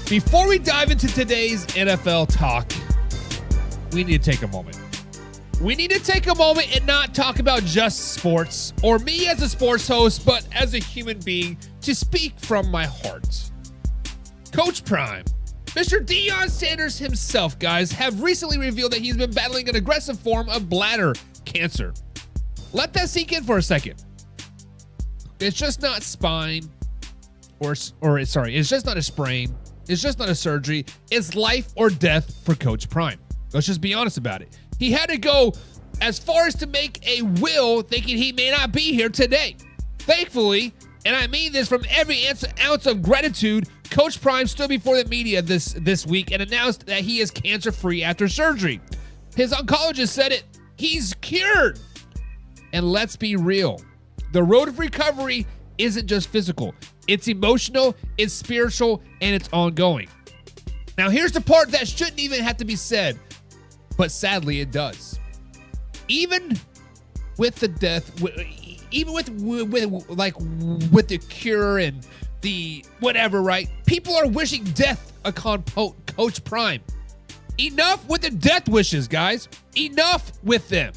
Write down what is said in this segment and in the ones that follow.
Before we dive into today's NFL talk, we need to take a moment. We need to take a moment and not talk about just sports or me as a sports host, but as a human being to speak from my heart. Coach Prime, Mr. Deion Sanders himself, guys, have recently revealed that he's been battling an aggressive form of bladder cancer. Let that sink in for a second. It's just not spine, it's just not a sprain. It's just not a surgery. It's life or death for Coach Prime. Let's just be honest about it. He had to go as far as to make a will, thinking he may not be here today. Thankfully, and I mean this from every ounce of gratitude, Coach Prime stood before the media this week and announced that he is cancer-free after surgery. His oncologist said it. He's cured. And let's be real. The road of recovery isn't just physical. It's emotional, it's spiritual, and it's ongoing. Now, here's the part that shouldn't even have to be said, but sadly it does. Even with the death, even with the cure and the whatever, right? People are wishing death upon Coach Prime. Enough with the death wishes, guys. Enough with them.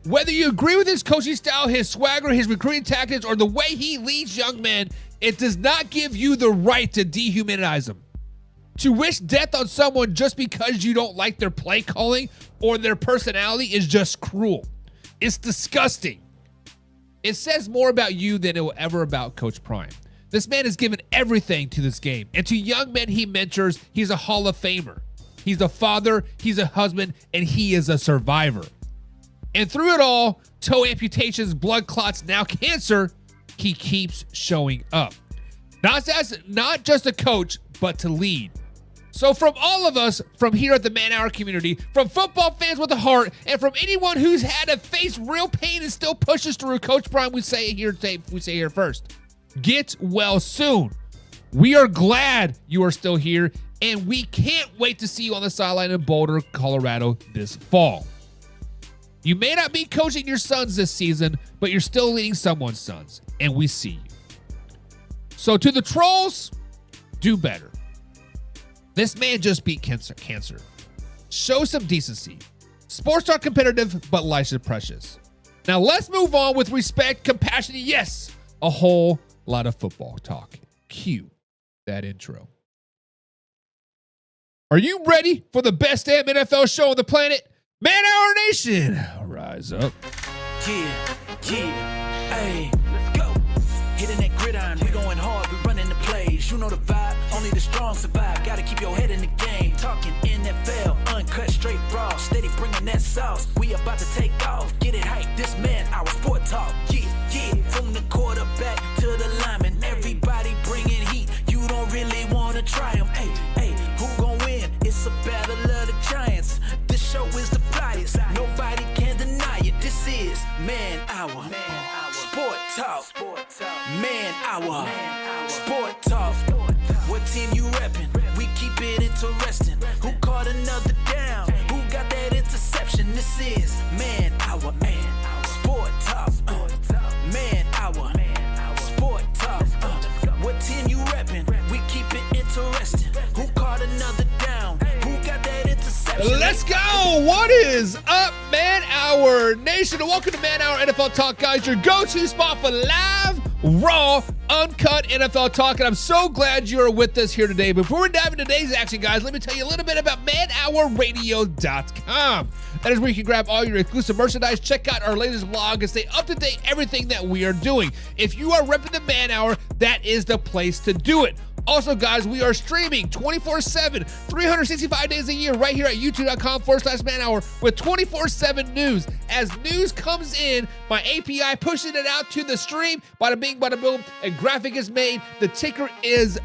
Whether you agree with his coaching style, his swagger, his recruiting tactics, or the way he leads young men, it does not give you the right to dehumanize them. To wish death on someone just because you don't like their play calling or their personality is just cruel. It's disgusting. It says more about you than it will ever about Coach Prime. This man has given everything to this game, and to young men he mentors, he's a Hall of Famer. He's a father, he's a husband, and he is a survivor. And through it all, toe amputations, blood clots, now cancer, he keeps showing up. Not just a coach, but to lead. So from all of us, from here at the Man Hour community, from football fans with a heart, and from anyone who's had to face real pain and still pushes through, Coach Prime, we say here first, get well soon. We are glad you are still here, and we can't wait to see you on the sideline in Boulder, Colorado this fall. You may not be coaching your sons this season, but you're still leading someone's sons, and we see you. So to the trolls, do better. This man just beat cancer. Show some decency. Sports are competitive, but life is precious. Now let's move on with respect, compassion, yes, a whole lot of football talk. Cue that intro. Are you ready for the best damn NFL show on the planet? Man Hour Nation, rise up. Yeah, hey, let's go. Hitting that gridiron, we going hard, we running the plays. You know the vibe, only the strong survive. Gotta keep your head in the game. Talking NFL, uncut, straight raw. Steady bringing that sauce. We about to take off, get it hype. This man, our sport talk. Yeah, from the quarterback to the lineman. Everybody bringing heat. You don't really want to try them. Hey, who gon' win? It's a battle of the giants. This show is the flyest. Nobody can deny it. This is Man Hour. Sport Talk. Man Hour. Sport Talk. What team you reppin'? We keep it interesting. Who caught another down? Who got that interception? This is Man Hour. Sport Talk. Man Hour. Sport Talk. What team you reppin'? We keep it interesting. Who caught another down? Who got that interception? Let's go. What is up, Man Hour Nation? And welcome to Man Hour NFL Talk, guys, your go-to spot for live, raw, uncut NFL talk. And I'm so glad you are with us here today. Before we dive into today's action, guys, let me tell you a little bit about manhourradio.com. That is where you can grab all your exclusive merchandise, check out our latest blog, and stay up to date everything that we are doing. If you are repping the Man Hour, that is the place to do it. Also, guys, we are streaming 24/7, 365 days a year right here at youtube.com/Man Hour with 24/7 news. As news comes in, my API pushing it out to the stream. Bada bing, bada boom. A graphic is made. The ticker is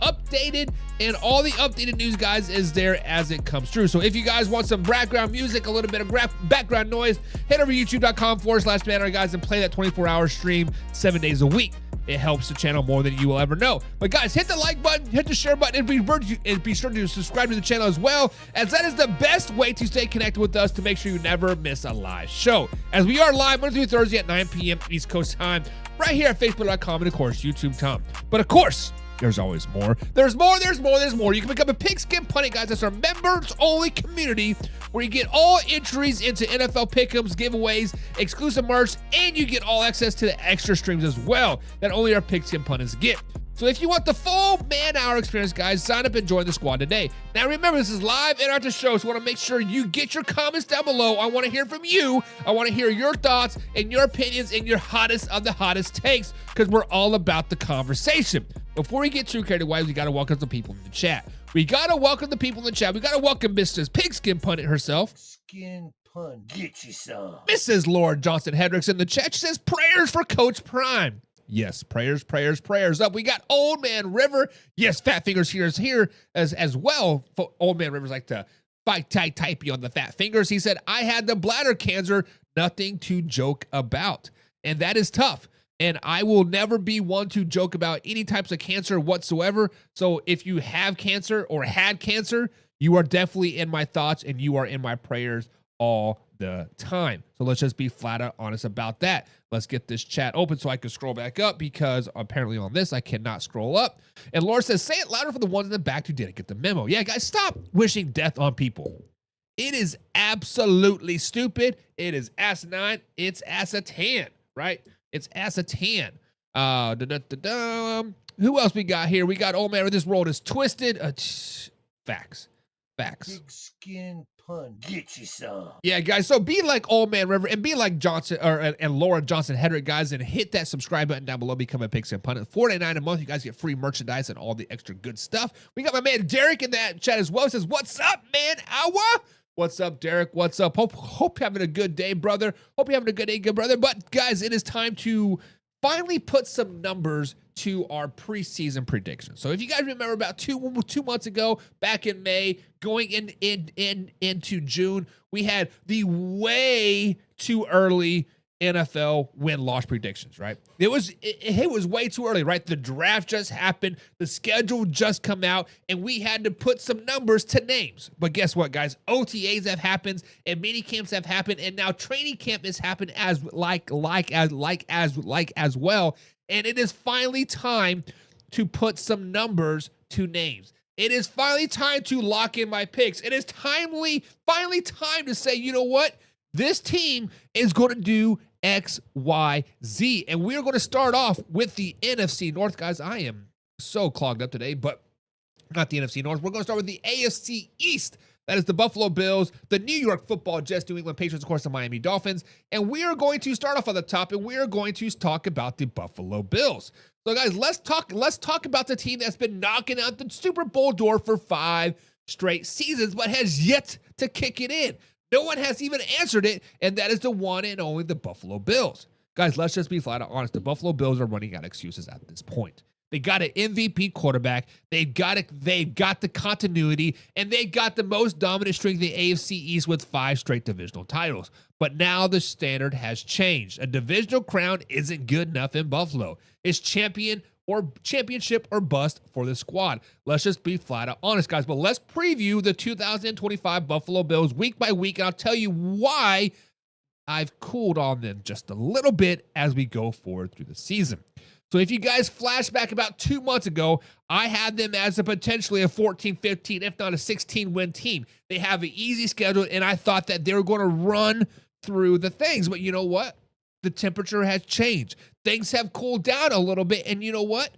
updated and all the updated news, guys, is there as it comes through. So if you guys want some background music, a little bit of background noise, head over to youtube.com/banner, guys, and play that 24-hour stream 7 days a week. It helps the channel more than you will ever know. But guys, hit the like button, hit the share button, and be sure to subscribe to the channel as well, as that is the best way to stay connected with us to make sure you never miss a live show. As we are live Monday through Thursday at 9 p.m. East Coast time, right here at facebook.com and, of course, YouTube time. But, of course, there's always more. There's more. You can become a Pigskin Pundit, guys. That's our members-only community where you get all entries into NFL pick'ems, giveaways, exclusive merch, and you get all access to the extra streams as well that only our Pigskin Pundits get. So if you want the full man-hour experience, guys, sign up and join the squad today. Now, remember, this is live and after show, so I want to make sure you get your comments down below. I want to hear from you. I want to hear your thoughts and your opinions and your hottest of the hottest takes, because we're all about the conversation. Before we get too carried away, we got to welcome some people in the chat. We got to welcome the people in the chat. We got to welcome Mrs. Pigskin Pundit herself. Skin pun, get you some. Mrs. Laura Johnson Hedricks in the chat. She says, prayers for Coach Prime. Yes, prayers up. We got Old Man River. Yes, Fat Fingers here is here as well. Old Man River's like to fight type you on the fat fingers. He said, I had the bladder cancer, nothing to joke about. And that is tough. And I will never be one to joke about any types of cancer whatsoever. So if you have cancer or had cancer, you are definitely in my thoughts and you are in my prayers all the time. So let's just be flat out honest about that. Let's get this chat open so I can scroll back up, because apparently on this I cannot scroll up. And Laura says, say it louder for the ones in the back who didn't get the memo. Yeah, guys, stop wishing death on people. It is absolutely stupid. It is asinine. It's asatan, right? It's asatan. Who else we got here? We got Old Man. This world is twisted. Facts. Big skin pun, get you some. Yeah, guys. So be like Old Man River and be like Johnson and Laura Johnson Hedrick, guys, and hit that subscribe button down below. Become a Pigskin Pundit. $4.99 a month. You guys get free merchandise and all the extra good stuff. We got my man Derek in that chat as well. He says, "What's up, man? Awa." What's up, Derek? What's up? Hope you're having a good day, brother. Hope you're having a good day, good brother. But guys, it is time to finally put some numbers to our preseason predictions. So if you guys remember about two months ago, back in May, going into June, we had the way too early NFL win-loss predictions, right? It was way too early, right? The draft just happened, the schedule just come out, and we had to put some numbers to names. But guess what, guys? OTAs have happened, and mini camps have happened, and now training camp has happened as well. And it is finally time to put some numbers to names. It is finally time to lock in my picks. It is finally time to say, you know what? This team is going to do X, Y, Z. And we're going to start off with the NFC North, guys. I am so clogged up today, but not the NFC North. We're going to start with the AFC East. That is the Buffalo Bills, the New York Football Jets, New England Patriots, of course, the Miami Dolphins. And we are going to start off on the top, and we are going to talk about the Buffalo Bills. So, guys, let's talk about the team that's been knocking out the Super Bowl door for 5 straight seasons, but has yet to kick it in. No one has even answered it, and that is the one and only the Buffalo Bills. Guys, let's just be flat out honest. The Buffalo Bills are running out of excuses at this point. They got an MVP quarterback. They've got the continuity, and they got the most dominant streak in the AFC East with 5 straight divisional titles. But now the standard has changed. A divisional crown isn't good enough in Buffalo. It's championship or bust for the squad. Let's just be flat out honest, guys. But let's preview the 2025 Buffalo Bills week by week, and I'll tell you why I've cooled on them just a little bit as we go forward through the season. So if you guys flash back about 2 months ago, I had them as a potentially a 14-15, if not a 16-win team. They have an easy schedule, and I thought that they were going to run through the things. But you know what? The temperature has changed. Things have cooled down a little bit, and you know what?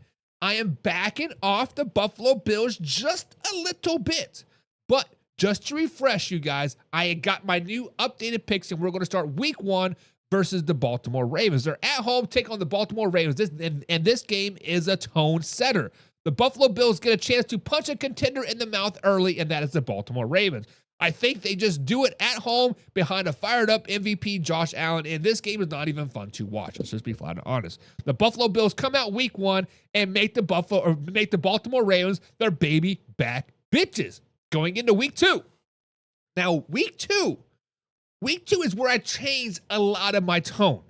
I am backing off the Buffalo Bills just a little bit. But just to refresh you guys, I got my new updated picks, and we're going to start week 1 versus the Baltimore Ravens. They're at home, take on the Baltimore Ravens, and this game is a tone setter. The Buffalo Bills get a chance to punch a contender in the mouth early, and that is the Baltimore Ravens. I think they just do it at home behind a fired-up MVP Josh Allen, and this game is not even fun to watch. Let's just be flat and honest. The Buffalo Bills come out week 1 and make the Baltimore Ravens their baby back bitches going into week 2. Now, week two is where I changed a lot of my tone.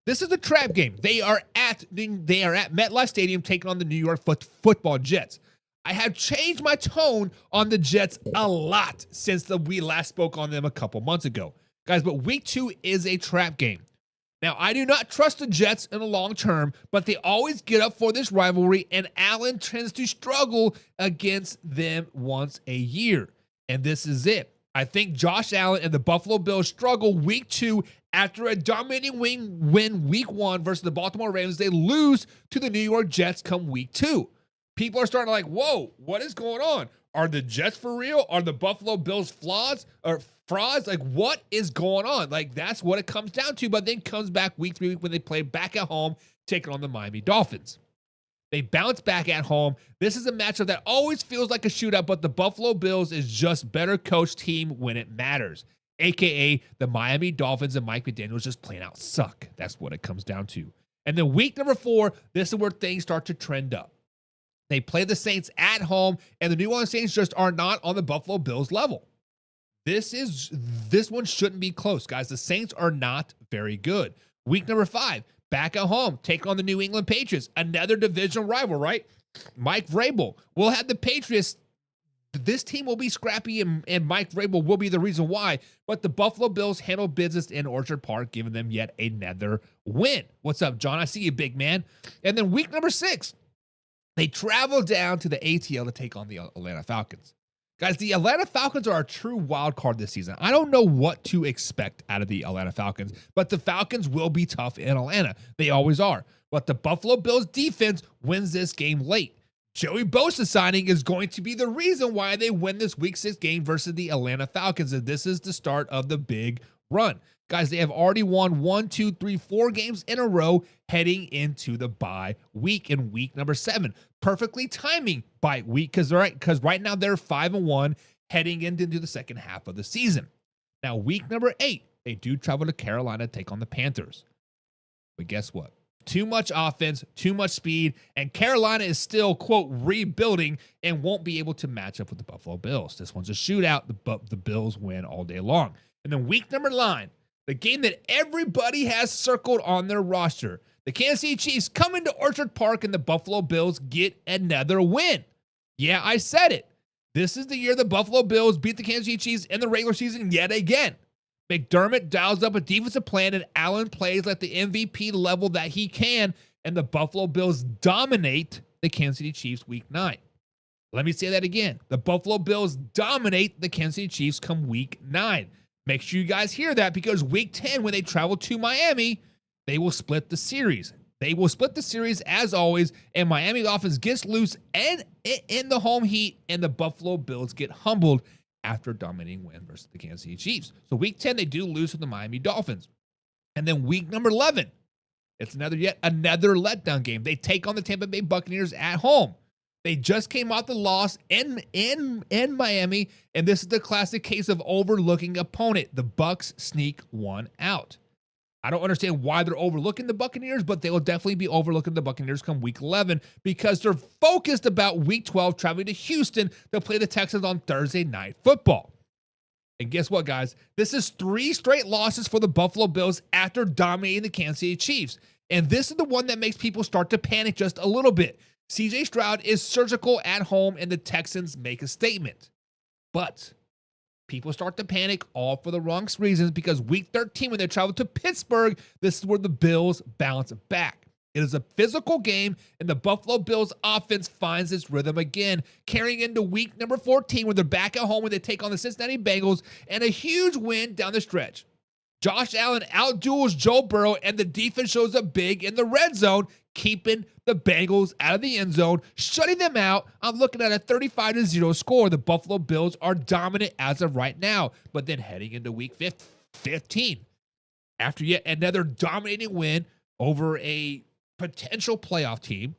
This is a trap game. They are at MetLife Stadium taking on the New York Football Jets. I have changed my tone on the Jets a lot since we last spoke on them a couple months ago. Guys, but week 2 is a trap game. Now, I do not trust the Jets in the long term, but they always get up for this rivalry, and Allen tends to struggle against them once a year. And this is it. I think Josh Allen and the Buffalo Bills struggle week 2 after a dominating win week 1 versus the Baltimore Ravens. They lose to the New York Jets come week 2. People are starting to like, whoa, what is going on? Are the Jets for real? Are the Buffalo Bills frauds? Like, what is going on? Like, that's what it comes down to. But then comes back week 3 when they play back at home, taking on the Miami Dolphins. They bounce back at home. This is a matchup that always feels like a shootout, but the Buffalo Bills is just better coached team when it matters. AKA the Miami Dolphins and Mike McDaniels just plain out suck. That's what it comes down to. And then week number 4, this is where things start to trend up. They play the Saints at home, and the New Orleans Saints just are not on the Buffalo Bills level. This one shouldn't be close, guys. The Saints are not very good. Week number 5, back at home, taking on the New England Patriots, another divisional rival, right? Mike Vrabel will have the Patriots. This team will be scrappy, and Mike Vrabel will be the reason why. But the Buffalo Bills handle business in Orchard Park, giving them yet another win. What's up, John? I see you, big man. And then week number 6, they travel down to the ATL to take on the Atlanta Falcons. Guys, the Atlanta Falcons are a true wild card this season. I don't know what to expect out of the Atlanta Falcons, but the Falcons will be tough in Atlanta. They always are. But the Buffalo Bills defense wins this game late. Joey Bosa signing is going to be the reason why they win this week 6 game versus the Atlanta Falcons, and this is the start of the big run. Guys, they have already won 4 games in a row heading into the bye week in week number 7. Perfectly timing bye week because right now they're 5-1 heading into the second half of the season. Now, week number 8, they do travel to Carolina to take on the Panthers. But guess what? Too much offense, too much speed, and Carolina is still, quote, rebuilding and won't be able to match up with the Buffalo Bills. This one's a shootout. The Bills win all day long. And then week number 9, the game that everybody has circled on their roster. The Kansas City Chiefs come into Orchard Park and the Buffalo Bills get another win. Yeah, I said it. This is the year the Buffalo Bills beat the Kansas City Chiefs in the regular season yet again. McDermott dials up a defensive plan and Allen plays at the MVP level that he can, and the Buffalo Bills dominate the Kansas City Chiefs week 9. Let me say that again. The Buffalo Bills dominate the Kansas City Chiefs come week 9. Make sure you guys hear that because week 10, when they travel to Miami, they will split the series. They will split the series as always, and Miami offense gets loose and in the home heat, and the Buffalo Bills get humbled after a dominating win versus the Kansas City Chiefs. So week 10, they do lose to the Miami Dolphins. And then week number 11, it's yet another letdown game. They take on the Tampa Bay Buccaneers at home. They just came off the loss in Miami, and this is the classic case of overlooking opponent. The Bucs sneak one out. I don't understand why they're overlooking the Buccaneers, but they will definitely be overlooking the Buccaneers come week 11 because they're focused about week 12 traveling to Houston to play the Texans on Thursday Night Football. And guess what, guys? This is 3 straight losses for the Buffalo Bills after dominating the Kansas City Chiefs. And this is the one that makes people start to panic just a little bit. CJ Stroud is surgical at home, and the Texans make a statement. But people start to panic all for the wrong reasons because week 13, when they travel to Pittsburgh, this is where the Bills bounce back. It is a physical game, and the Buffalo Bills offense finds its rhythm again, carrying into week number 14, where they're back at home when they take on the Cincinnati Bengals, and a huge win down the stretch. Josh Allen outduels Joe Burrow, and the defense shows up big in the red zone, keeping the Bengals out of the end zone, shutting them out. I'm looking at a 35-0 score. The Buffalo Bills are dominant as of right now. But then heading into week 15, after yet another dominating win over a potential playoff team,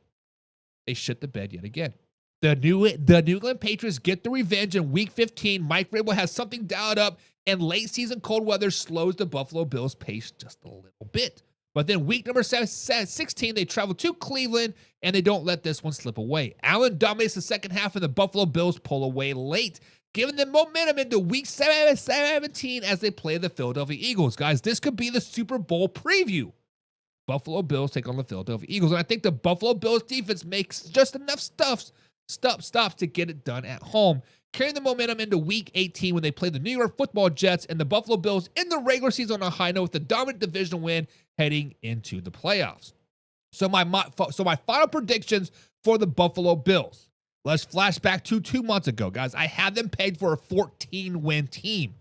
they shit the bed yet again. The New England Patriots get the revenge in Week 15. Mike Vrabel has something dialed up, and late season cold weather slows the Buffalo Bills' pace just a little bit. But then week number 16, they travel to Cleveland, and they don't let this one slip away. Allen dominates the second half, and the Buffalo Bills pull away late, giving them momentum into week 17 as they play the Philadelphia Eagles. Guys, this could be the Super Bowl preview. Buffalo Bills take on the Philadelphia Eagles, and I think the Buffalo Bills defense makes just enough stops to get it done at home, carrying the momentum into Week 18 when they play the New York Football Jets, and the Buffalo Bills in the regular season on a high note with a dominant division win heading into the playoffs. So my final predictions for the Buffalo Bills. Let's flash back to 2 months ago, guys. I had them pegged for a 14-win team.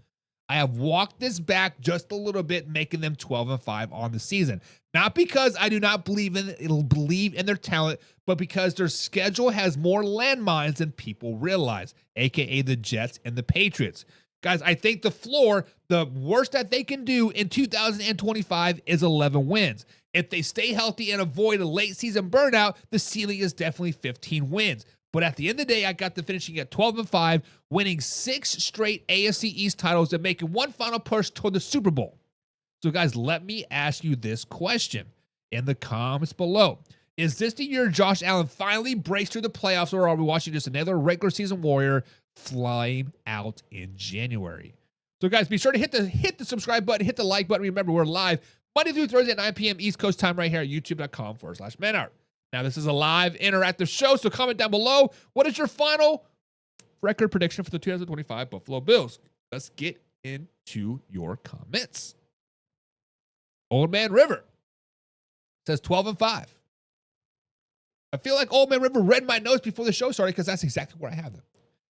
I have walked this back just a little bit, making them 12-5 on the season. Not because I do not believe in their talent, but because their schedule has more landmines than people realize, aka the Jets and the Patriots. Guys, I think the floor, the worst that they can do in 2025 is 11 wins. If they stay healthy and avoid a late season burnout, the ceiling is definitely 15 wins. But at the end of the day, I got them finishing at 12-5, winning 6 straight AFC East titles and making one final push toward the Super Bowl. So guys, let me ask you this question in the comments below. Is this the year Josh Allen finally breaks through the playoffs, or are we watching just another regular season warrior flying out in January? So guys, be sure to hit the subscribe button, hit the like button. Remember, we're live Monday through Thursday at 9 p.m. East Coast time right here at youtube.com/manart. Now, this is a live interactive show, so comment down below. What is your final record prediction for the 2025 Buffalo Bills? Let's get into your comments. Old Man River says 12-5. I feel like Old Man River read my notes before the show started because that's exactly where I have them.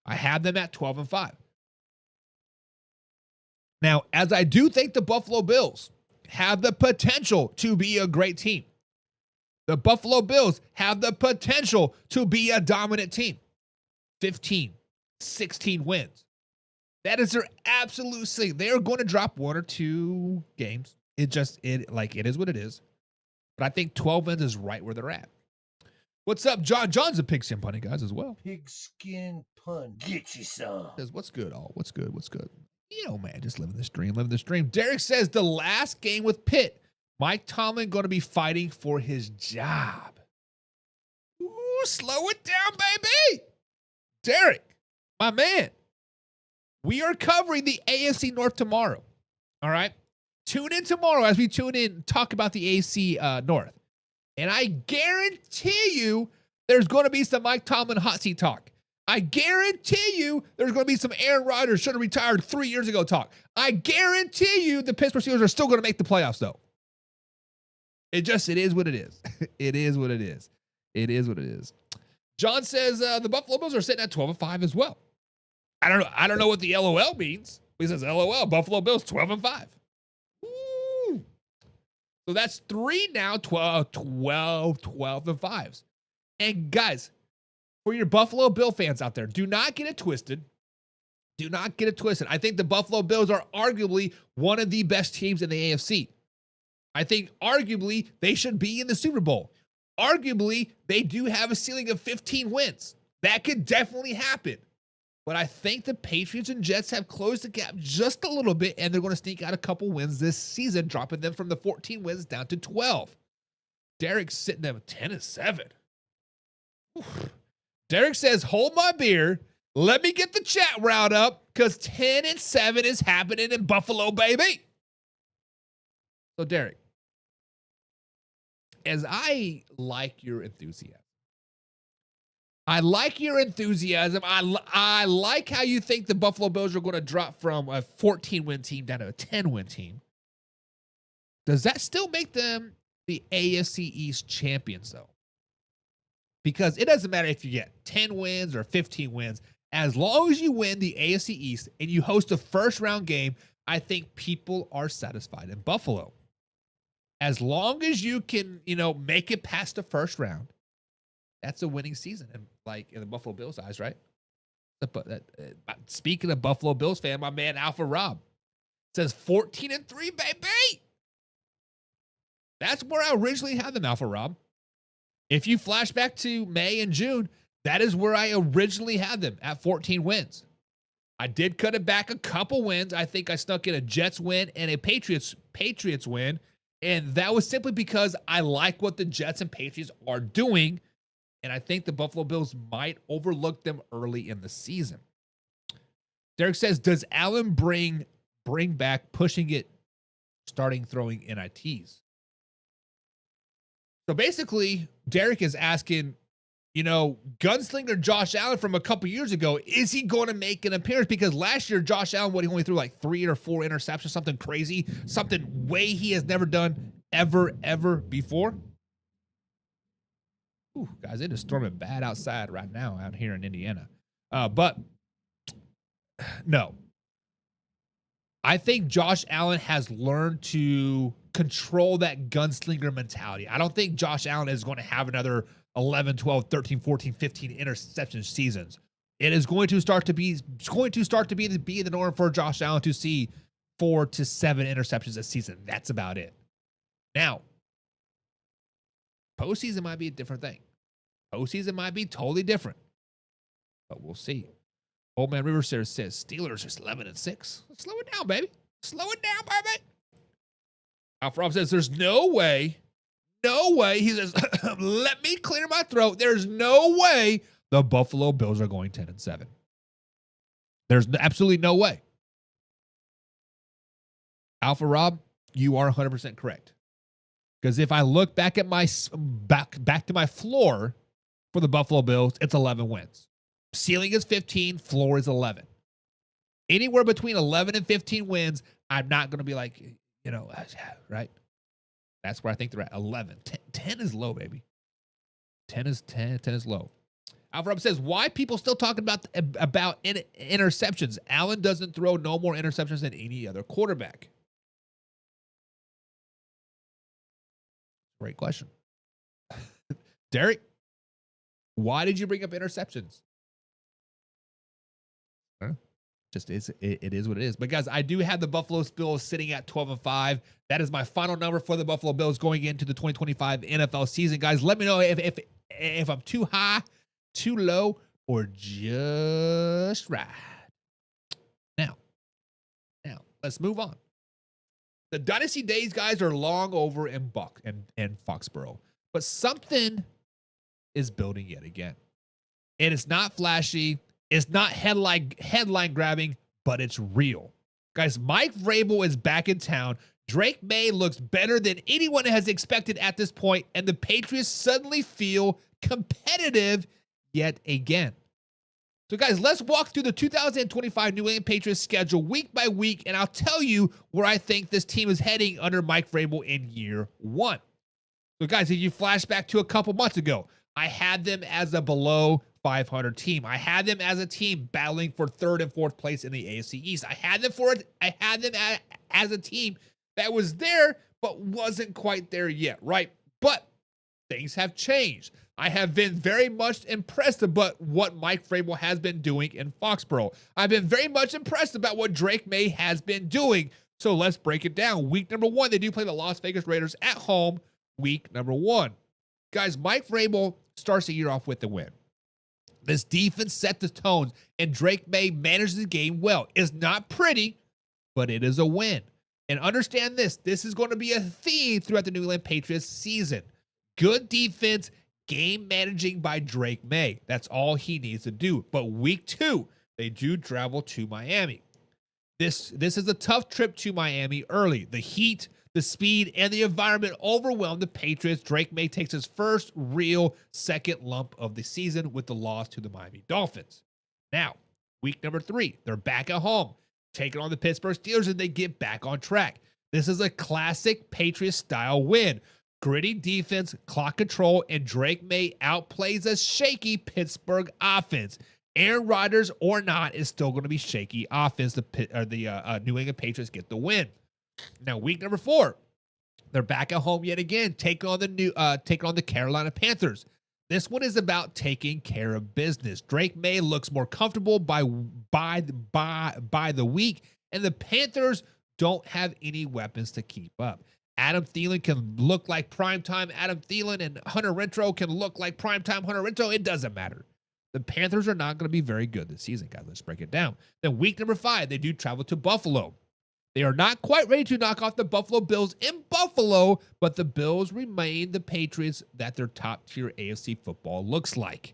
I have them at 12-5. Now, as I do think the Buffalo Bills have the potential to be a great team. The Buffalo Bills have the potential to be a dominant team. 15, 16 wins. That is their absolute ceiling. They are going to drop 1 or 2 games. It is what it is. But I think 12 wins is right where they're at. What's up, John? John's a pigskin punny, guys, as well. Pigskin pun. Get you some. Says, what's good, all? What's good? You know, man, just living this dream. Derek says the last game with Pitt, Mike Tomlin going to be fighting for his job. Ooh, slow it down, baby. Derek, my man, we are covering the AFC North tomorrow. All right? Tune in tomorrow as we tune in and talk about the AFC North. And I guarantee you there's going to be some Mike Tomlin hot seat talk. I guarantee you there's going to be some Aaron Rodgers should have retired 3 years ago talk. I guarantee you the Pittsburgh Steelers are still going to make the playoffs, though. It is what it is. It is what it is. It is what it is. John says the Buffalo Bills are sitting at 12-5 as well. I don't know what the LOL means. He says LOL, Buffalo Bills 12-5. Ooh. So that's 3 now, 12-5s. And guys, for your Buffalo Bill fans out there, do not get it twisted. Do not get it twisted. I think the Buffalo Bills are arguably one of the best teams in the AFC. I think arguably they should be in the Super Bowl. Arguably, they do have a ceiling of 15 wins. That could definitely happen. But I think the Patriots and Jets have closed the gap just a little bit, and they're going to sneak out a couple wins this season, dropping them from the 14 wins down to 12. Derek's sitting there with 10-7. Derek says, hold my beer. Let me get the chat route up, because 10-7 is happening in Buffalo, baby. So, Derek, as I like your enthusiasm, I like how you think the Buffalo Bills are going to drop from a 14-win team down to a 10-win team. Does that still make them the AFC East champions, though? Because it doesn't matter if you get 10 wins or 15 wins. As long as you win the AFC East and you host a first-round game, I think people are satisfied in Buffalo. As long as you can, make it past the first round, that's a winning season. And like in the Buffalo Bills' eyes, right? Speaking of Buffalo Bills fan, my man Alpha Rob says 14-3, baby. That's where I originally had them, Alpha Rob. If you flash back to May and June, That is where I originally had them, at 14 wins. I did cut it back a couple wins. I think I snuck in a Jets win and a Patriots win. And that was simply because I like what the Jets and Patriots are doing. And I think the Buffalo Bills might overlook them early in the season. Derek says, does Allen bring back pushing it, starting throwing NITs? So basically, Derek is asking, gunslinger Josh Allen from a couple years ago, is he going to make an appearance? Because last year, Josh Allen, he only threw like 3 or 4 interceptions, something crazy, something way he has never done ever before. Ooh, guys, it is storming bad outside right now out here in Indiana. But no. I think Josh Allen has learned to control that gunslinger mentality. I don't think Josh Allen is going to have another 11, 12, 13, 14, 15 interception seasons. It is going to start to be the norm for Josh Allen to see 4 to 7 interceptions a season. That's about it. Now, postseason might be a different thing. Postseason might be totally different. But we'll see. Old Man River says Steelers is 11-6. Slow it down, baby. Slow it down, baby. Alpha Rob says there's no way. He says, let me clear my throat. There's no way the Buffalo Bills are going 10-7. There's absolutely no way. Alpha Rob, you are 100% correct. Because if I look back at my back to my floor for the Buffalo Bills, it's 11 wins. Ceiling is 15, floor is 11. Anywhere between 11 and 15 wins, I'm not going to be like, right? That's where I think they're at. 11. 10 is low, baby. 10 is low. Alfred says, why people still talking about interceptions? Allen doesn't throw no more interceptions than any other quarterback. Great question. Derek, why did you bring up interceptions? It is what it is. But guys, I do have the Buffalo Bills sitting at 12-5. That is my final number for the Buffalo Bills going into the 2025 NFL season. Guys, let me know if I'm too high, too low, or just right. Now, let's move on. The dynasty days, guys, are long over in Foxborough. But something is building yet again. And it's not flashy. It's not headline grabbing, but it's real. Guys, Mike Vrabel is back in town. Drake Maye looks better than anyone has expected at this point, and the Patriots suddenly feel competitive yet again. So, guys, let's walk through the 2025 New England Patriots schedule week by week, and I'll tell you where I think this team is heading under Mike Vrabel in year 1. So, guys, if you flash back to a couple months ago, I had them as a below 500 team. I had them as a team battling for 3rd and 4th place in the AFC East. I had them as a team that was there, but wasn't quite there yet, right? But things have changed. I have been very much impressed about what Mike Vrabel has been doing in Foxborough. I've been very much impressed about what Drake Maye has been doing. So let's break it down. Week number 1, they do play the Las Vegas Raiders at home. Week number 1. Guys, Mike Vrabel starts the year off with the win. This defense set the tones, and Drake Maye manages the game well. It's not pretty, but it is a win. And understand this is going to be a theme throughout the New England Patriots season. Good defense, game managing by Drake Maye. That's all he needs to do. But week 2, they do travel to Miami. This is a tough trip to Miami early. The heat, the speed, and the environment overwhelm the Patriots. Drake Maye takes his first real second lump of the season with the loss to the Miami Dolphins. Now, week number 3, they're back at home, taking on the Pittsburgh Steelers, and they get back on track. This is a classic Patriots-style win. Gritty defense, clock control, and Drake Maye outplays a shaky Pittsburgh offense. Aaron Rodgers or not is still going to be shaky offense. The New England Patriots get the win. Now, week number 4, they're back at home yet again, taking on the Carolina Panthers. This one is about taking care of business. Drake Maye looks more comfortable by the week, and the Panthers don't have any weapons to keep up. Adam Thielen can look like primetime Adam Thielen, and Hunter Renfrow can look like primetime Hunter Renfrow. It doesn't matter. The Panthers are not going to be very good this season, guys. Let's break it down. Then week number 5, they do travel to Buffalo. They are not quite ready to knock off the Buffalo Bills in Buffalo, but the Bills remain the Patriots that their top-tier AFC football looks like.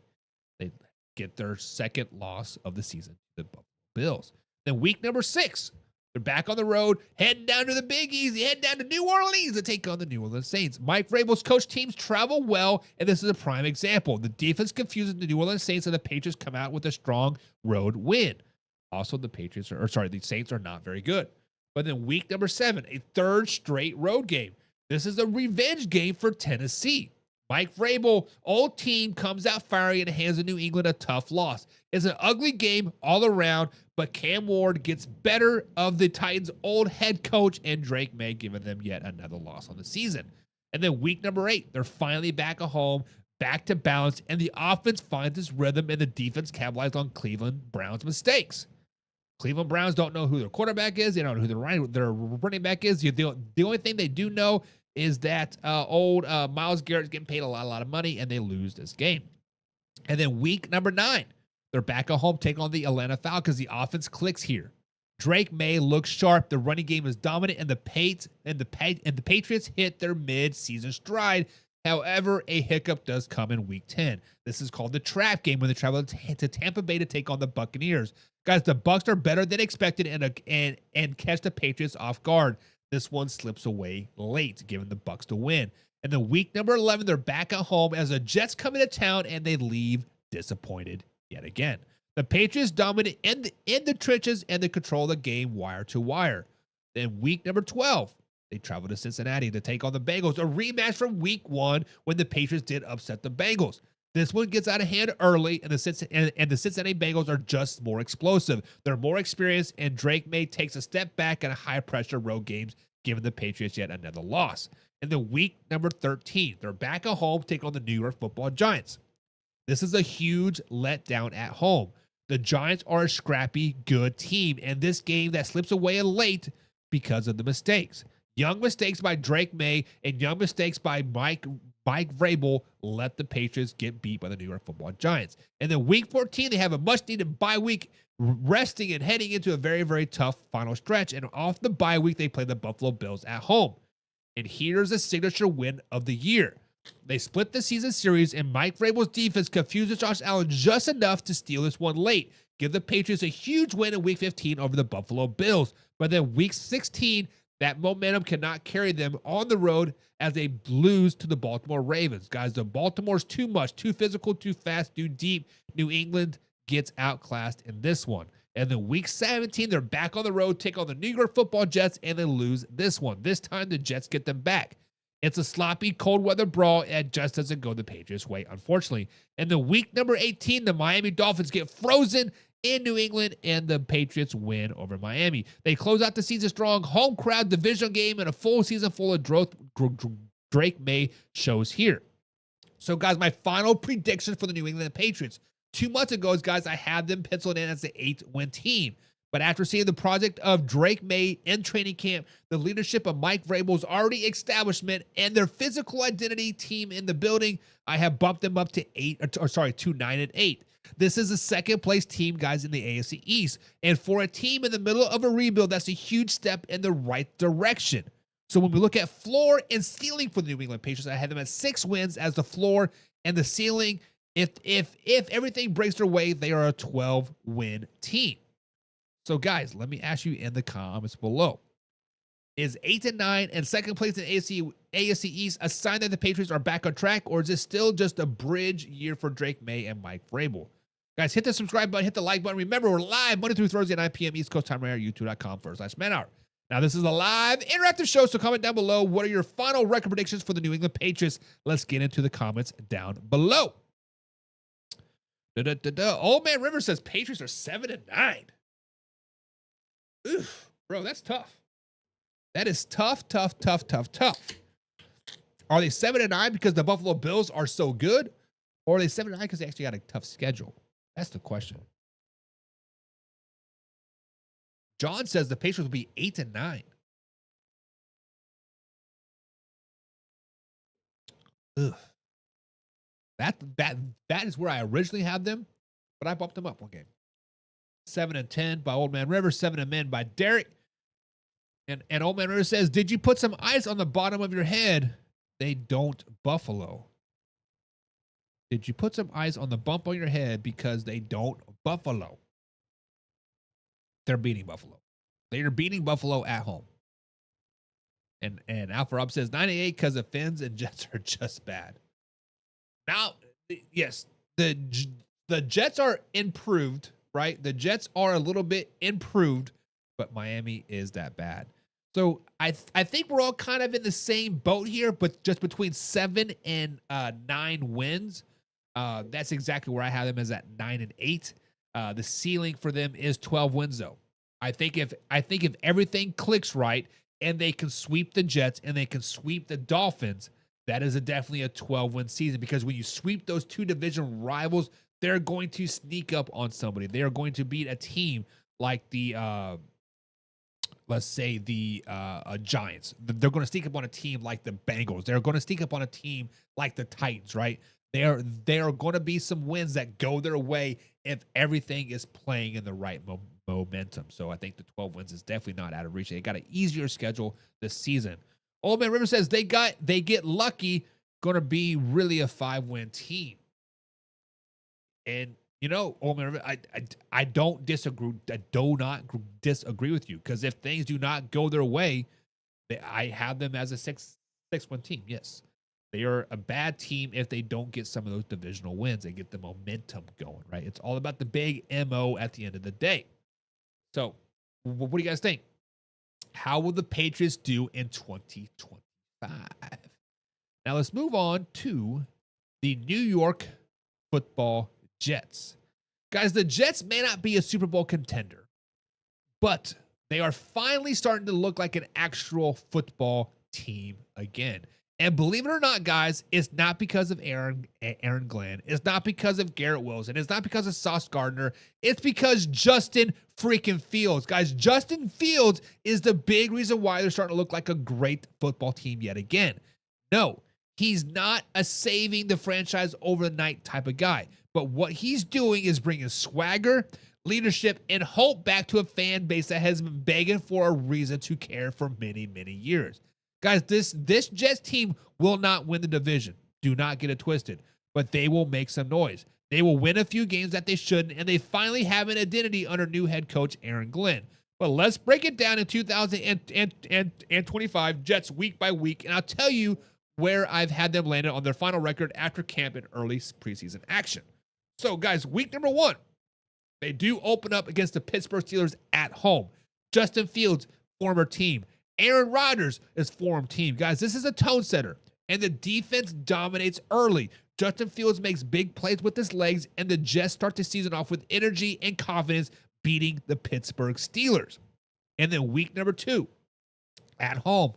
They get their second loss of the season, the Buffalo Bills. Then week number 6, they're back on the road, heading down to the Big Easy, heading down to New Orleans to take on the New Orleans Saints. Mike Vrabel's coach teams travel well, and this is a prime example. The defense confuses the New Orleans Saints, and the Patriots come out with a strong road win. Also, the Saints are not very good. But then week number 7, a third straight road game. This is a revenge game for Tennessee. Mike Vrabel, old team, comes out fiery and hands New England a tough loss. It's an ugly game all around, but Cam Ward gets better of the Titans' old head coach and Drake Maye, giving them yet another loss on the season. And then week number 8, they're finally back at home, back to balance, and the offense finds its rhythm, and the defense capitalized on Cleveland Browns' mistakes. Cleveland Browns don't know who their quarterback is. They don't know who their running back is. The only thing they do know is that old Myles Garrett's getting paid a lot of money, and they lose this game. And then week number 9, they're back at home, taking on the Atlanta Falcons. The offense clicks here. Drake Maye looks sharp. The running game is dominant, and the Patriots hit their mid-season stride. However, a hiccup does come in week 10. This is called the trap game when they travel to Tampa Bay to take on the Buccaneers. Guys, the Bucs are better than expected and catch the Patriots off guard. This one slips away late, giving the Bucs to win. And then week number 11, they're back at home as the Jets come into town and they leave disappointed yet again. The Patriots dominate in the trenches and they control the game wire to wire. Then week number 12, they travel to Cincinnati to take on the Bengals, a rematch from week 1 when the Patriots did upset the Bengals. This one gets out of hand early, and the Cincinnati Bengals are just more explosive. They're more experienced, and Drake Maye takes a step back in a high-pressure road games, giving the Patriots yet another loss. And then week number 13, they're back at home, taking on the New York Football Giants. This is a huge letdown at home. The Giants are a scrappy, good team, and this game that slips away late because of the mistakes. Young mistakes by Drake Maye and young mistakes by Mike Vrabel let the Patriots get beat by the New York Football Giants. And then week 14, they have a much-needed bye week, resting and heading into a very, very tough final stretch. And off the bye week, they play the Buffalo Bills at home. And here's a signature win of the year. They split the season series, and Mike Vrabel's defense confuses Josh Allen just enough to steal this one late. Give the Patriots a huge win in week 15 over the Buffalo Bills. But then week 16, that momentum cannot carry them on the road as they lose to the Baltimore Ravens. Guys, the Baltimore's too much, too physical, too fast, too deep. New England gets outclassed in this one. And then week 17, they're back on the road, take on the New York Football Jets, and they lose this one. This time, the Jets get them back. It's a sloppy, cold-weather brawl, and it just doesn't go the Patriots' way, unfortunately. And then week number 18, the Miami Dolphins get frozen in New England, and the Patriots win over Miami. They close out the season strong, home crowd divisional game, and a full season full of Drake Maye shows here. So, guys, my final prediction for the New England Patriots. 2 months ago, guys, I had them penciled in as the 8th-win team. But after seeing the project of Drake Maye in training camp, the leadership of Mike Vrabel's already establishment, and their physical identity team in the building, I have bumped them up to 9-8. This is a second-place team, guys, in the AFC East. And for a team in the middle of a rebuild, that's a huge step in the right direction. So when we look at floor and ceiling for the New England Patriots, I had them at 6 wins as the floor, and the ceiling, if everything breaks their way, they are a 12-win team. So, guys, let me ask you in the comments below. Is 8-9 and second place in AFC East a sign that the Patriots are back on track, or is it still just a bridge year for Drake Maye and Mike Vrabel? Guys, hit the subscribe button, hit the like button. Remember, we're live Monday through Thursday at 9 p.m. East Coast time right here, youtube.com/manhour. Now, this is a live interactive show, so comment down below. What are your final record predictions for the New England Patriots? Let's get into the comments down below. Old Man River says Patriots are 7-9. Oof, bro, that's tough. That is tough. Are they 7-9 because the Buffalo Bills are so good? Or are they 7-9 because they actually got a tough schedule? That's the question. John says the Patriots will be 8-9. Ugh. That is where I originally had them. but I bumped them up one game. 7-10 by Old Man River, 7-10 by Derek. And Old Man River says, did you put some ice on the bottom of your head? They don't Buffalo. Did you put some ice on the bump on your head because they don't Buffalo? They're beating Buffalo. They are beating Buffalo at home. And Alpha Rob says 98 because the Fins and Jets are just bad. Now, yes, the Jets are improved, right? The Jets are a little bit improved, but Miami is that bad. So I think we're all kind of in the same boat here, but just between 7 and 9 wins. That's exactly where I have them, as at 9 and 8. The ceiling for them is 12 wins, though. I think if everything clicks right and they can sweep the Jets and they can sweep the Dolphins, that is definitely a 12-win season, because when you sweep those two division rivals, they're going to sneak up on somebody. They are going to beat a team like the let's say the Giants. They're going to sneak up on a team like the Bengals. They're going to sneak up on a team like the Titans, right? There are going to be some wins that go their way if everything is playing in the right momentum. So I think the 12 wins is definitely not out of reach. They got an easier schedule this season. Old Man River says they get lucky, going to be really a 5-win team. And you know, Old Man River, I don't disagree. I do not disagree with you, because if things do not go their way, I have them as a 6-win team. Yes, they are a bad team if they don't get some of those divisional wins and get the momentum going. Right? It's all about the big MO at the end of the day. So, what do you guys think? How will the Patriots do in 2025? Now let's move on to the New York Football Jets. Guys, the Jets may not be a Super Bowl contender, but they are finally starting to look like an actual football team again. And believe it or not, guys, it's not because of Aaron Glenn. It's not because of Garrett Wilson. It's not because of Sauce Gardner. It's because Justin freaking Fields. Guys, Justin Fields is the big reason why they're starting to look like a great football team yet again. No, he's not a saving the franchise over the night type of guy. But what he's doing is bringing swagger, leadership, and hope back to a fan base that has been begging for a reason to care for many, many years. Guys, this Jets team will not win the division. Do not get it twisted. But they will make some noise. They will win a few games that they shouldn't, and they finally have an identity under new head coach Aaron Glenn. But let's break it down in 2025, Jets week by week, and I'll tell you where I've had them landed on their final record after camp and early preseason action. So, guys, week number 1, they do open up against the Pittsburgh Steelers at home. Justin Fields, former team. Aaron Rodgers is former team. Guys, this is a tone setter, and the defense dominates early. Justin Fields makes big plays with his legs, and the Jets start the season off with energy and confidence, beating the Pittsburgh Steelers. And then week number 2, at home,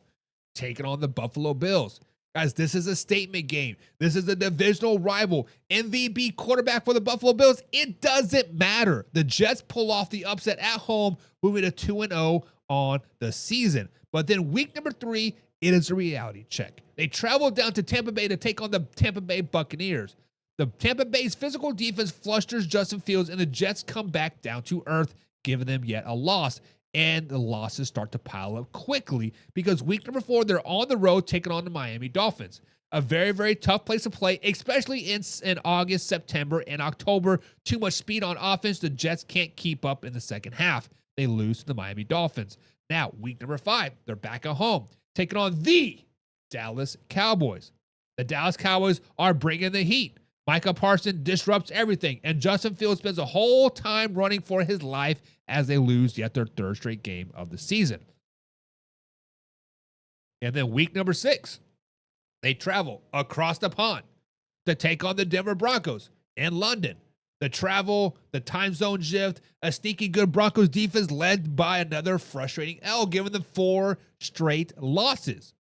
taking on the Buffalo Bills. Guys, this is a statement game. This is a divisional rival. MVP quarterback for the Buffalo Bills. It doesn't matter. The Jets pull off the upset at home, moving to 2-0 on the season. But then week number 3, it is a reality check. They travel down to Tampa Bay to take on the Tampa Bay Buccaneers. The Tampa Bay's physical defense flusters Justin Fields, and the Jets come back down to earth, giving them yet a loss. And the losses start to pile up quickly, because week number 4, they're on the road taking on the Miami Dolphins. A very, very tough place to play, especially in August, September, and October. Too much speed on offense. The Jets can't keep up in the second half. They lose to the Miami Dolphins. Now, week number 5, they're back at home, taking on the Dallas Cowboys. The Dallas Cowboys are bringing the heat. Micah Parsons disrupts everything, and Justin Fields spends a whole time running for his life as they lose yet their 3rd straight game of the season. And then week number 6, they travel across the pond to take on the Denver Broncos in London. The travel, the time zone shift, a sneaky good Broncos defense led by another frustrating L, giving them 4 straight losses.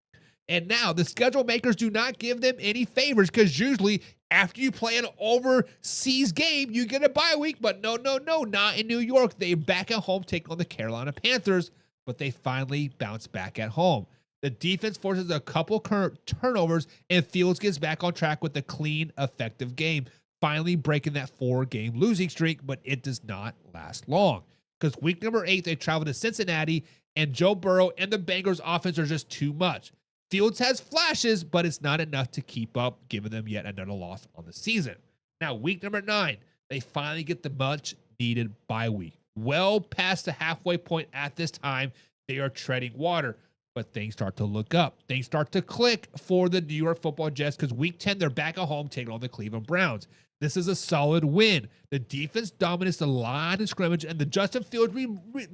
And now the schedule makers do not give them any favors, because usually after you play an overseas game, you get a bye week. But no, not in New York. They back at home, take on the Carolina Panthers, but they finally bounce back at home. The defense forces a couple current turnovers, and Fields gets back on track with a clean, effective game. finally breaking that 4-game losing streak, but it does not last long. Because week number 8, they travel to Cincinnati, and Joe Burrow and the Bengals offense are just too much. Fields has flashes, but it's not enough to keep up, giving them yet another loss on the season. Now, week number 9, they finally get the much-needed bye week. Well past the halfway point at this time, they are treading water, but things start to look up. Things start to click for the New York Football Jets because week 10, they're back at home taking on the Cleveland Browns. This is a solid win. The defense dominates the line of scrimmage, and the Justin Fields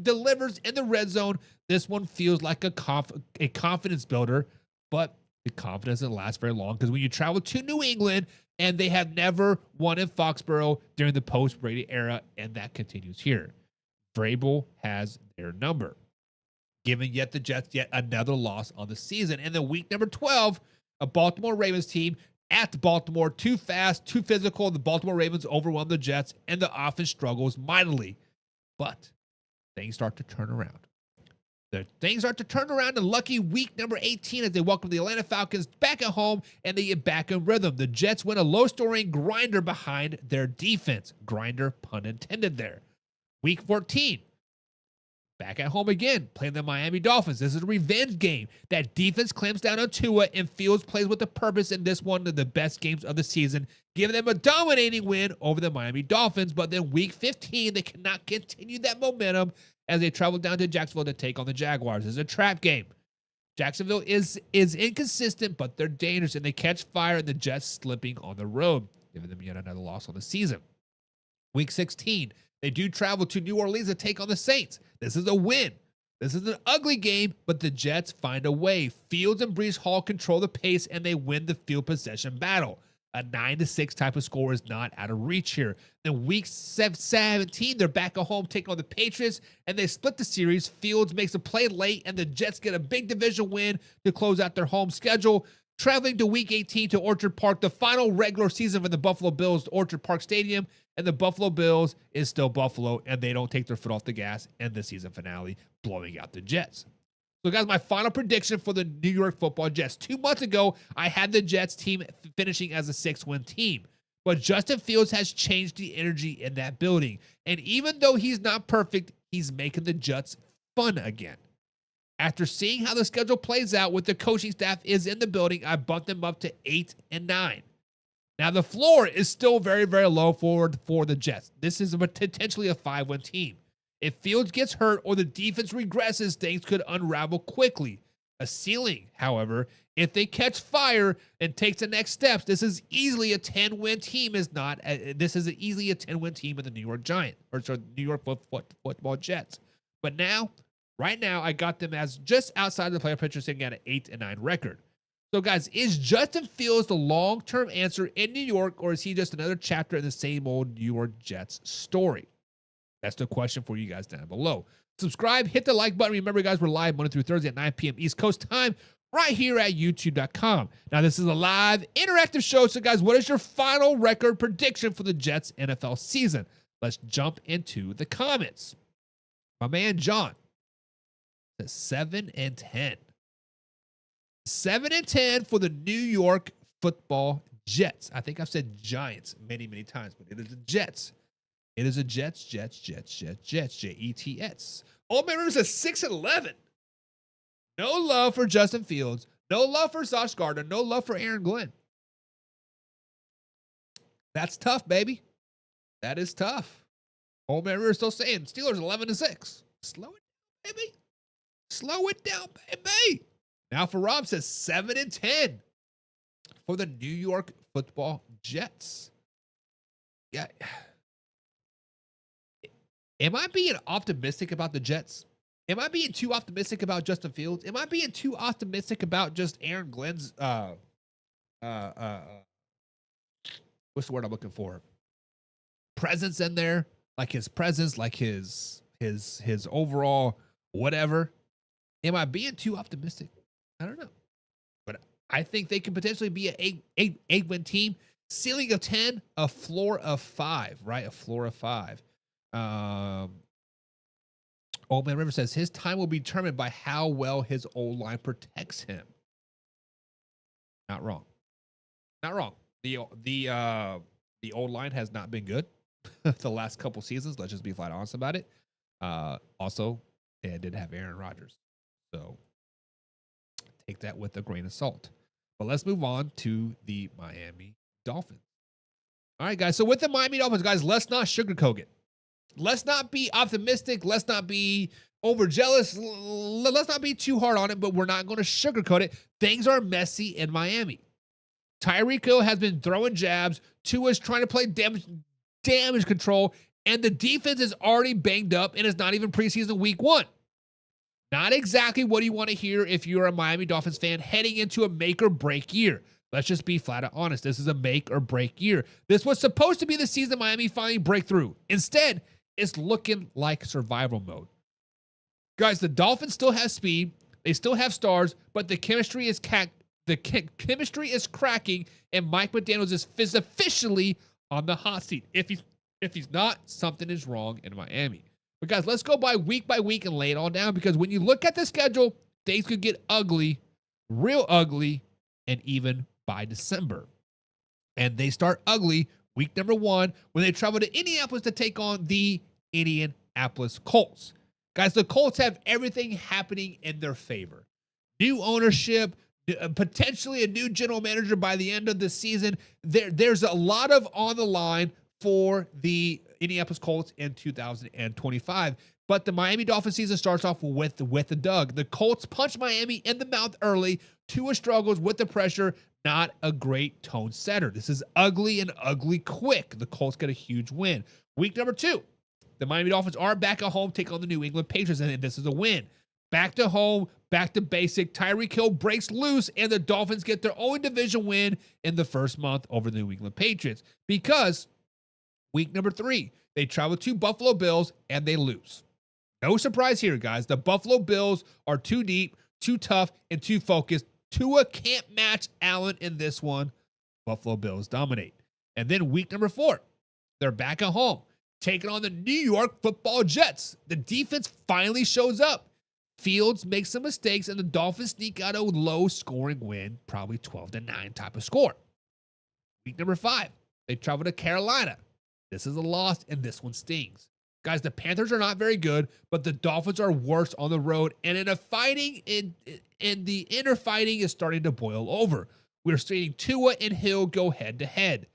delivers in the red zone. This one feels like a confidence builder, but the confidence doesn't last very long because when you travel to New England, and they have never won in Foxborough during the post-Brady era, and that continues here. Vrabel has their number, giving yet the Jets yet another loss on the season. And then week number 12, a Baltimore Ravens team at Baltimore, too fast, too physical. The Baltimore Ravens overwhelm the Jets, and the offense struggles mightily. But things start to turn around. Things start to turn around in lucky week number 18 as they welcome the Atlanta Falcons back at home, and they get back in rhythm. The Jets win a low-scoring grinder behind their defense. Grinder, pun intended there. Week 14, back at home again, playing the Miami Dolphins. This is a revenge game. That defense clamps down on Tua, and Fields plays with a purpose in this one of the best games of the season, giving them a dominating win over the Miami Dolphins. But then week 15, they cannot continue that momentum as they travel down to Jacksonville to take on the Jaguars. It's a trap game. Jacksonville is inconsistent, but they're dangerous, and they catch fire, and the Jets slipping on the road, giving them yet another loss on the season. Week 16, they do travel to New Orleans to take on the Saints. This is a win. This is an ugly game, but the Jets find a way. Fields and Breece Hall control the pace, and they win the field possession battle. A 9-6 type of score is not out of reach here. Then week 17, they're back at home taking on the Patriots, and they split the series. Fields makes a play late, and the Jets get a big division win to close out their home schedule. Traveling to week 18 to Orchard Park, the final regular season for the Buffalo Bills, Orchard Park Stadium, and the Buffalo Bills is still Buffalo, and they don't take their foot off the gas in the season finale, blowing out the Jets. So, guys, my final prediction for the New York Football Jets. 2 months ago, I had the Jets team finishing as a 6-win team, but Justin Fields has changed the energy in that building, and even though he's not perfect, he's making the Jets fun again. After seeing how the schedule plays out with the coaching staff is in the building, I bumped them up to 8-9. Now, the floor is still very, very low for the Jets. This is potentially a 5-win team. If Fields gets hurt or the defense regresses, things could unravel quickly. A ceiling, however, if they catch fire and take the next steps, this is easily a 10-win team. This is easily a 10-win team in the New York New York Football Jets. But now, right now, I got them as just outside the playoff picture, sitting at an 8-9 record. So, guys, is Justin Fields the long-term answer in New York, or is he just another chapter in the same old New York Jets story? That's the question for you guys down below. Subscribe, hit the like button. Remember, guys, we're live Monday through Thursday at 9 p.m. East Coast time right here at YouTube.com. Now, this is a live interactive show. So, guys, what is your final record prediction for the Jets NFL season? Let's jump into the comments. My man, John, says 7-10. 7-10 for the New York Football Jets. I think I've said Giants many, many times, but it is the Jets. It is a Jets, Jets. Old Man Rivers says 6-11. No love for Justin Fields. No love for Sauce Gardner. No love for Aaron Glenn. That's tough, baby. That is tough. Old Man Rivers still saying Steelers 11-6. Slow it down, baby. Slow it down, baby. Now for Rob says 7-10 for the New York Football Jets. Yeah. Am I being optimistic about the Jets? Am I being too optimistic about Justin Fields? Am I being too optimistic about just Aaron Glenn's what's the word I'm looking for? Presence in there, like his presence, like his overall whatever. Am I being too optimistic? I don't know. But I think they can potentially be an 8-win team. Ceiling of 10, a floor of 5, right? A floor of 5. Old Man River says his time will be determined by how well his O-line protects him. Not wrong. Not wrong. The The old line has not been good the last couple seasons. Let's just be flat honest about it. Also, it did have Aaron Rodgers. So take that with a grain of salt. But let's move on to the Miami Dolphins. All right, guys. So with the Miami Dolphins, guys, let's not sugarcoat it. Let's not be optimistic. Let's not be overjealous. Let's not be too hard on it, but we're not going to sugarcoat it. Things are messy in Miami. Tyreek Hill has been throwing jabs. Tua's trying to play damage control, and the defense is already banged up, and it's not even preseason week 1. Not exactly what you want to hear if you're a Miami Dolphins fan heading into a make or break year. Let's just be flat out honest. This is a make or break year. This was supposed to be the season Miami finally break through. Instead, it's looking like survival mode. Guys, the Dolphins still have speed. They still have stars, but the chemistry is cracking, and Mike McDaniels is officially on the hot seat. If he's not, something is wrong in Miami. But guys, let's go by week and lay it all down, because when you look at the schedule, things could get ugly, real ugly, and even by December. And they start ugly week number 1 when they travel to Indianapolis to take on the Indianapolis Colts. Guys, the Colts have everything happening in their favor. New ownership, potentially a new general manager by the end of the season. There's a lot of on the line for the Indianapolis Colts in 2025. But the Miami Dolphins season starts off with a dug. The Colts punch Miami in the mouth early. Tua struggles with the pressure. Not a great tone setter. This is ugly and ugly quick. The Colts get a huge win. Week number 2, the Miami Dolphins are back at home, take on the New England Patriots, and this is a win. Back to home, back to basic. Tyreek Hill breaks loose, and the Dolphins get their own division win in the first month over the New England Patriots. Because week number 3, they travel to Buffalo Bills, and they lose. No surprise here, guys. The Buffalo Bills are too deep, too tough, and too focused. Tua can't match Allen in this one. Buffalo Bills dominate. And then week number 4, they're back at home, taking on the New York Football Jets. The defense finally shows up. Fields makes some mistakes, and the Dolphins sneak out a low-scoring win, probably 12-9 type of score. Week number 5, they travel to Carolina. This is a loss, and this one stings. Guys, the Panthers are not very good, but the Dolphins are worse on the road, and the inner fighting is starting to boil over. We're seeing Tua and Hill go head-to-head.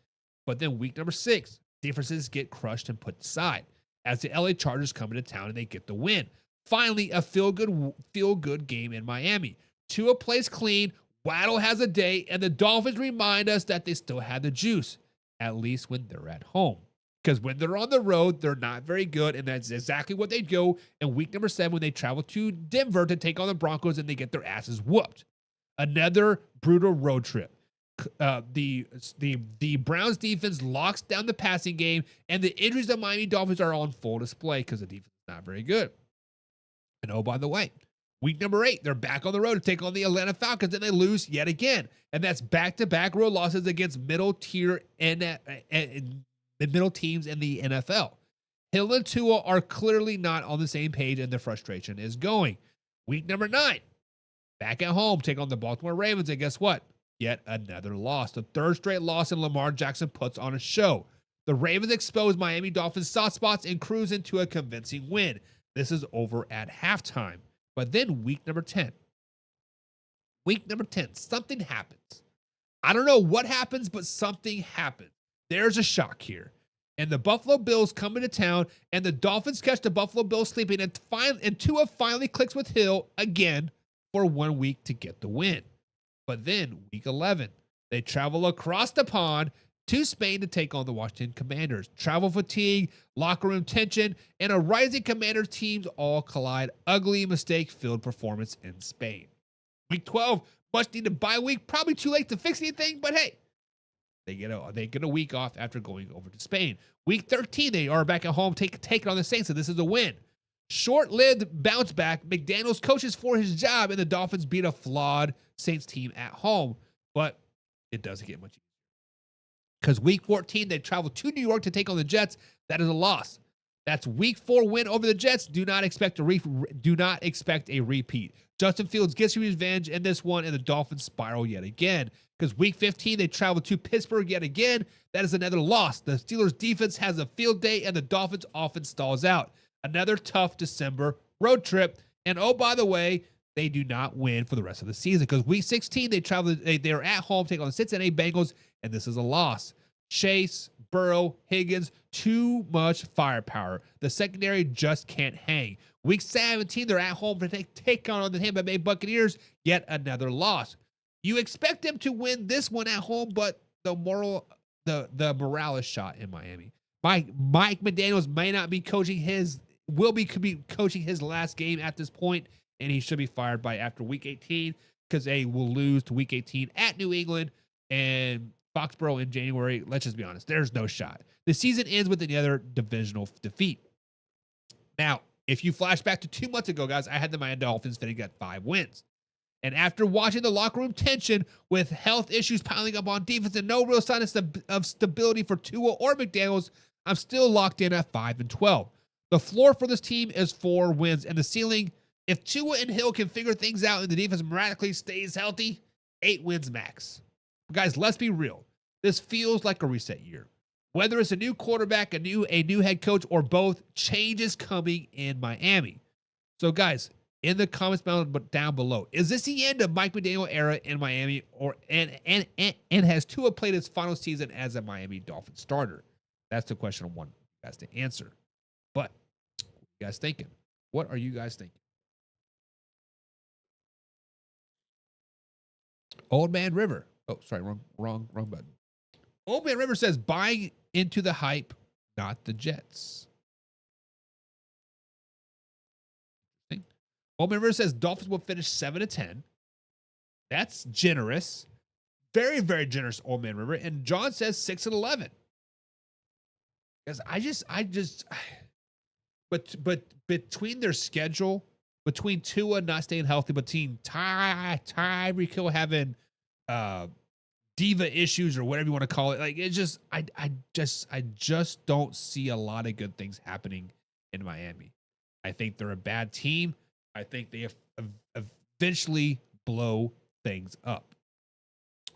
But then week number 6, differences get crushed and put aside as the LA Chargers come into town and they get the win. Finally, a feel-good game in Miami. Tua plays clean, Waddle has a day, and the Dolphins remind us that they still have the juice, at least when they're at home. Because when they're on the road, they're not very good, and that's exactly what they go in week number 7 when they travel to Denver to take on the Broncos and they get their asses whooped. Another brutal road trip. The Browns defense locks down the passing game, and the injuries of Miami Dolphins are on full display because the defense is not very good. And oh, by the way, week number 8, they're back on the road to take on the Atlanta Falcons, and they lose yet again. And that's back-to-back road losses against middle tier and the middle teams in the NFL. Hill and Tua are clearly not on the same page, and the frustration is going. Week number 9, back at home, take on the Baltimore Ravens, and guess what? Yet another loss. The third straight loss, and Lamar Jackson puts on a show. The Ravens expose Miami Dolphins' soft spots and cruise into a convincing win. This is over at halftime. But then week number 10, something happens. I don't know what happens, but something happens. There's a shock here. And the Buffalo Bills come into town, and the Dolphins catch the Buffalo Bills sleeping, and Tua finally clicks with Hill again for 1 week to get the win. But then, week 11, they travel across the pond to Spain to take on the Washington Commanders. Travel fatigue, locker room tension, and a rising Commanders teams all collide. Ugly, mistake-filled performance in Spain. Week 12, much needed bye week. Probably too late to fix anything, but hey, they get a week off after going over to Spain. Week 13, they are back at home, taking on the Saints, and this is a win. Short-lived bounce back. McDaniels coaches for his job, and the Dolphins beat a flawed Saints team at home, but it doesn't get much easier. Because week 14, they travel to New York to take on the Jets. That is a loss. That's week 4 win over the Jets. Do not expect a repeat. Justin Fields gets revenge in this one, and the Dolphins spiral yet again. Because week 15, they travel to Pittsburgh yet again. That is another loss. The Steelers' defense has a field day, and the Dolphins' offense stalls out. Another tough December road trip. And oh, by the way, they do not win for the rest of the season. Because week 16, they're at home, taking on the Cincinnati Bengals, and this is a loss. Chase, Burrow, Higgins, too much firepower. The secondary just can't hang. Week 17, they're at home to take on the Tampa Bay Buccaneers, yet another loss. You expect them to win this one at home, but the morale is shot in Miami. Mike McDaniels may not be coaching will be coaching his last game at this point, and he should be fired by after week 18 because they will lose to week 18 at New England and Foxborough in January. Let's just be honest. There's no shot. The season ends with another divisional defeat. Now, if you flash back to 2 months ago, guys, I had the Miami Dolphins finishing at 5 wins. And after watching the locker room tension with health issues piling up on defense and no real sign of stability for Tua or McDaniels, I'm still locked in at 5-12. The floor for this team is 4 wins, and the ceiling, if Tua and Hill can figure things out and the defense miraculously stays healthy, 8 wins max. Guys, let's be real. This feels like a reset year. Whether it's a new quarterback, a new head coach, or both, change is coming in Miami. So, guys, in the comments down below, is this the end of Mike McDaniel era in Miami, and has Tua played his final season as a Miami Dolphins starter? That's the question I want you guys to answer. But what are you guys thinking? What are you guys thinking? Old Man River. Oh, sorry, wrong button. Old Man River says buying into the hype, not the Jets. Old Man River says Dolphins will finish 7-10. That's generous. Very, very generous, Old Man River. And John says 6-11. Because but between their schedule, between Tua not staying healthy, between Tyreek Hill having diva issues or whatever you want to call it, like it's just I just don't see a lot of good things happening in Miami. I think they're a bad team. I think they eventually blow things up.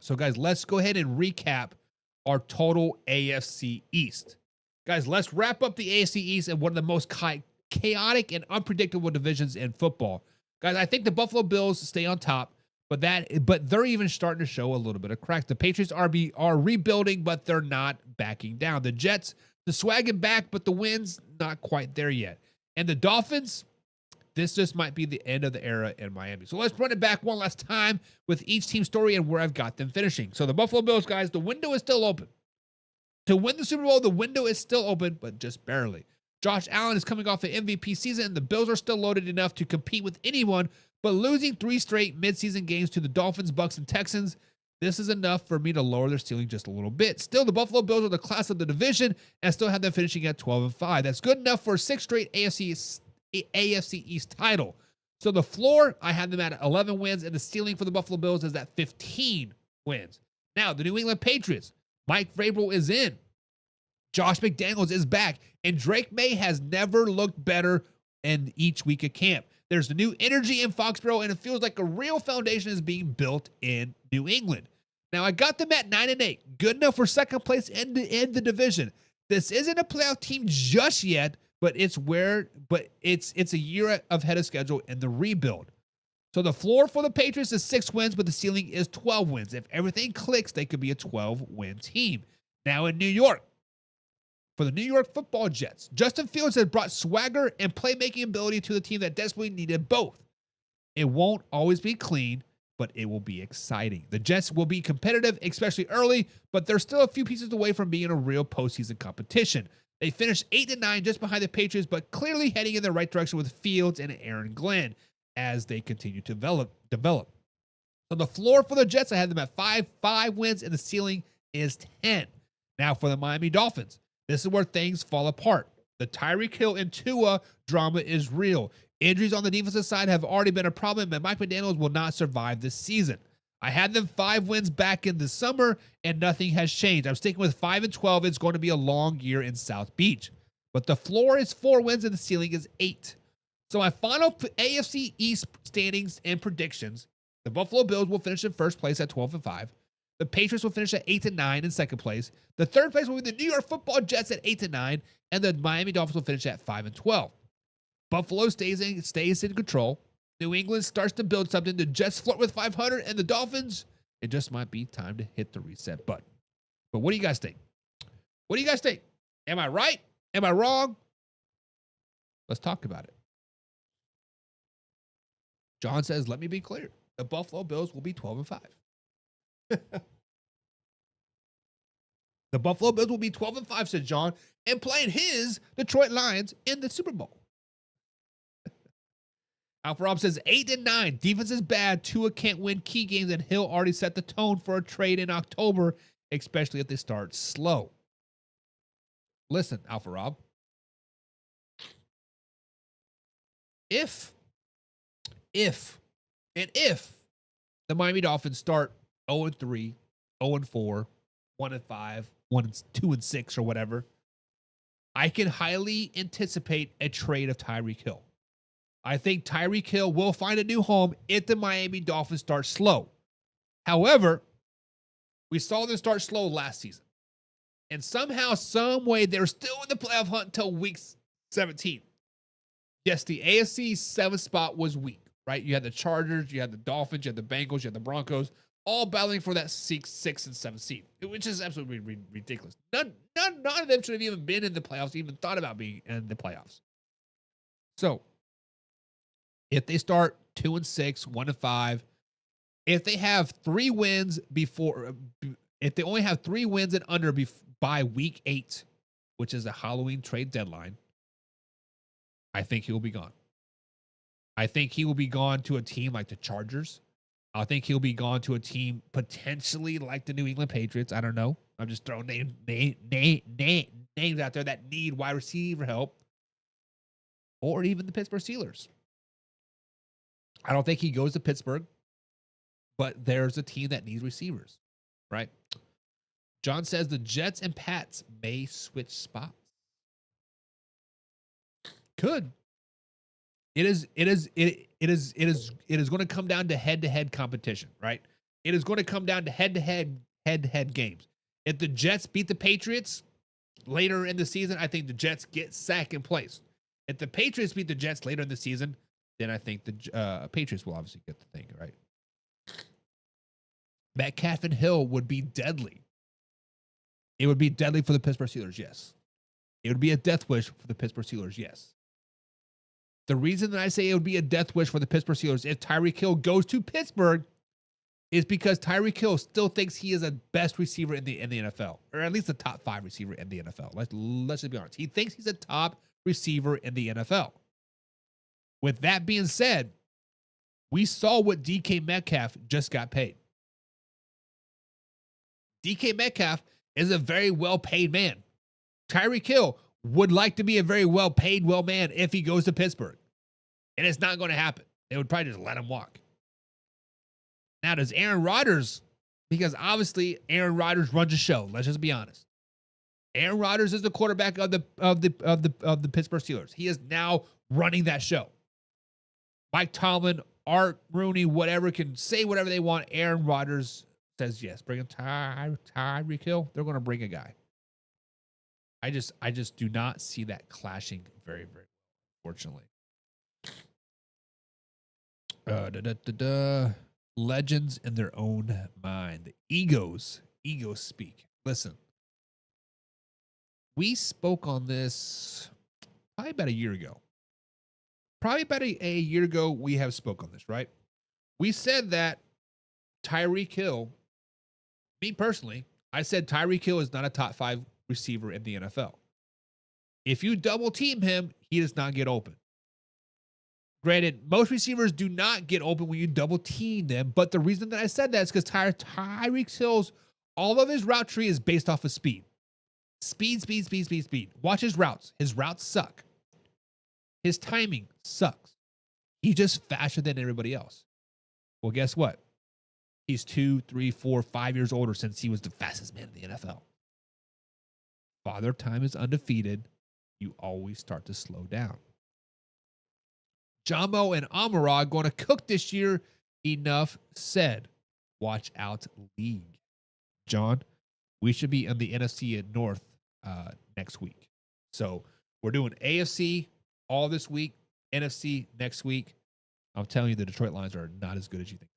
So guys, let's go ahead and recap our total AFC East. Guys, let's wrap up the AFC East and one of the most chaotic and unpredictable divisions in football. Guys, I think the Buffalo Bills stay on top, but they're even starting to show a little bit of cracks. The Patriots are rebuilding, but they're not backing down. The Jets, the swagging back, but the wins not quite there yet. And the Dolphins, this just might be the end of the era in Miami. So let's run it back one last time with each team story and where I've got them finishing. So the Buffalo Bills, guys, the window is still open. To win the Super Bowl, the window is still open, but just barely. Josh Allen is coming off an MVP season, and the Bills are still loaded enough to compete with anyone, but losing 3 straight midseason games to the Dolphins, Bucks, and Texans, this is enough for me to lower their ceiling just a little bit. Still, the Buffalo Bills are the class of the division, and still have them finishing at 12-5. That's good enough for a 6th straight AFC East title. So the floor, I have them at 11 wins, and the ceiling for the Buffalo Bills is at 15 wins. Now, the New England Patriots, Mike Vrabel is in. Josh McDaniels is back. And Drake Maye has never looked better in each week of camp. There's the new energy in Foxborough, and it feels like a real foundation is being built in New England. Now, I got them at 9-8. Good enough for second place in the division. This isn't a playoff team just yet, but it's a year of head of schedule in the rebuild. So the floor for the Patriots is 6 wins, but the ceiling is 12 wins. If everything clicks, they could be a 12-win team. Now in New York, for the New York Football Jets, Justin Fields has brought swagger and playmaking ability to the team that desperately needed both. It won't always be clean, but it will be exciting. The Jets will be competitive, especially early, but they're still a few pieces away from being a real postseason competition. They finished 8-9 just behind the Patriots, but clearly heading in the right direction with Fields and Aaron Glenn as they continue to develop. So the floor for the Jets, I had them at 5 wins, and the ceiling is 10. Now for the Miami Dolphins, this is where things fall apart. The Tyreek Hill and Tua drama is real. Injuries on the defensive side have already been a problem, and Mike McDaniels will not survive this season. I had them 5 wins back in the summer, and nothing has changed. I'm sticking with 5-12. It's going to be a long year in South Beach. But the floor is 4 wins and the ceiling is 8. So my final AFC East standings and predictions, the Buffalo Bills will finish in first place at 12-5. The Patriots will finish at 8-9 in second place. The third place will be the New York Football Jets at 8-9, and the Miami Dolphins will finish at 5-12. Buffalo stays in control. New England starts to build something. The Jets flirt with 500, and the Dolphins, it just might be time to hit the reset button. But what do you guys think? What do you guys think? Am I right? Am I wrong? Let's talk about it. John says, let me be clear. The Buffalo Bills will be 12-5. The Buffalo Bills will be 12-5, said John, and playing his Detroit Lions in the Super Bowl. Alpha Rob says 8-9. Defense is bad. Tua can't win key games, and Hill already set the tone for a trade in October, especially if they start slow. Listen, Alpha Rob. If the Miami Dolphins start 0-3, 0-4, 1-5, 2-6, or whatever, I can highly anticipate a trade of Tyreek Hill. I think Tyreek Hill will find a new home if the Miami Dolphins start slow. However, we saw them start slow last season. And somehow, some way, they're still in the playoff hunt until week 17. Yes, the AFC 7th spot was weak, right? You had the Chargers, you had the Dolphins, you had the Bengals, you had the Broncos, all battling for that 6th and 7th seed, which is absolutely ridiculous. None of them should have even been in the playoffs, even thought about being in the playoffs. So, if they start 2-6, 1-5, if they have 3 wins before, if they only have 3 wins and under by week 8, which is the Halloween trade deadline, I think he will be gone. I think he will be gone to a team like the Chargers. I think he'll be gone to a team potentially like the New England Patriots. I don't know. I'm just throwing names out there that need wide receiver help. Or even the Pittsburgh Steelers. I don't think he goes to Pittsburgh, but there's a team that needs receivers, right? John says the Jets and Pats may switch spots. Could. It is going to come down to head-to-head competition, right? It is going to come down to head-to-head games. If the Jets beat the Patriots later in the season, I think the Jets get second place. If the Patriots beat the Jets later in the season, then I think the Patriots will obviously get the thing, right? Metcalf and Hill would be deadly. It would be deadly for the Pittsburgh Steelers, yes. It would be a death wish for the Pittsburgh Steelers, yes. The reason that I say it would be a death wish for the Pittsburgh Steelers if Tyreek Hill goes to Pittsburgh is because Tyreek Hill still thinks he is the best receiver in the NFL, or at least the top 5 receiver in the NFL. Let's just be honest. He thinks he's a top receiver in the NFL. With that being said, we saw what DK Metcalf just got paid. DK Metcalf is a very well-paid man. Tyreek Hill would like to be a very well-paid man if he goes to Pittsburgh. And it's not going to happen. They would probably just let him walk. Now, does Aaron Rodgers, because obviously Aaron Rodgers runs a show, let's just be honest. Aaron Rodgers is the quarterback of the Pittsburgh Steelers. He is now running that show. Mike Tomlin, Art Rooney, whatever, can say whatever they want. Aaron Rodgers says yes. Bring him Tyreek Hill. They're going to bring a guy. I just do not see that clashing very, very well, unfortunately. Legends in their own mind. The egos speak. Listen, we spoke on this probably about a year ago. Probably about a year ago, we have spoke on this, right? We said that Tyreek Hill, me personally, I said Tyreek Hill is not a top 5 receiver in the NFL. If you double team him, he does not get open. Granted, most receivers do not get open when you double team them, but the reason that I said that is because Tyreek Hill's, all of his route tree is based off of speed. Speed. Watch his routes. His routes suck. His timing sucks. He's just faster than everybody else. Well, guess what? He's 2, 3, 4, 5 years older since he was the fastest man in the NFL. Father Time is undefeated. you always start to slow down. Jamo and Amara going to cook this year. Enough said. Watch out, league. John, we should be in the NFC North next week. So we're doing AFC all this week, NFC next week. I'm telling you, the Detroit Lions are not as good as you think.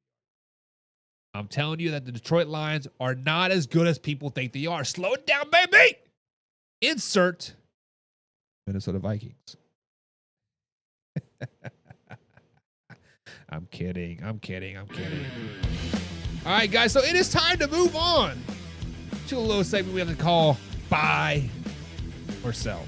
I'm telling you that the Detroit Lions are not as good as people think they are. Slow it down, baby. Insert Minnesota Vikings. I'm kidding. All right, guys. So it is time to move on to a little segment we have to call Buy or Sell.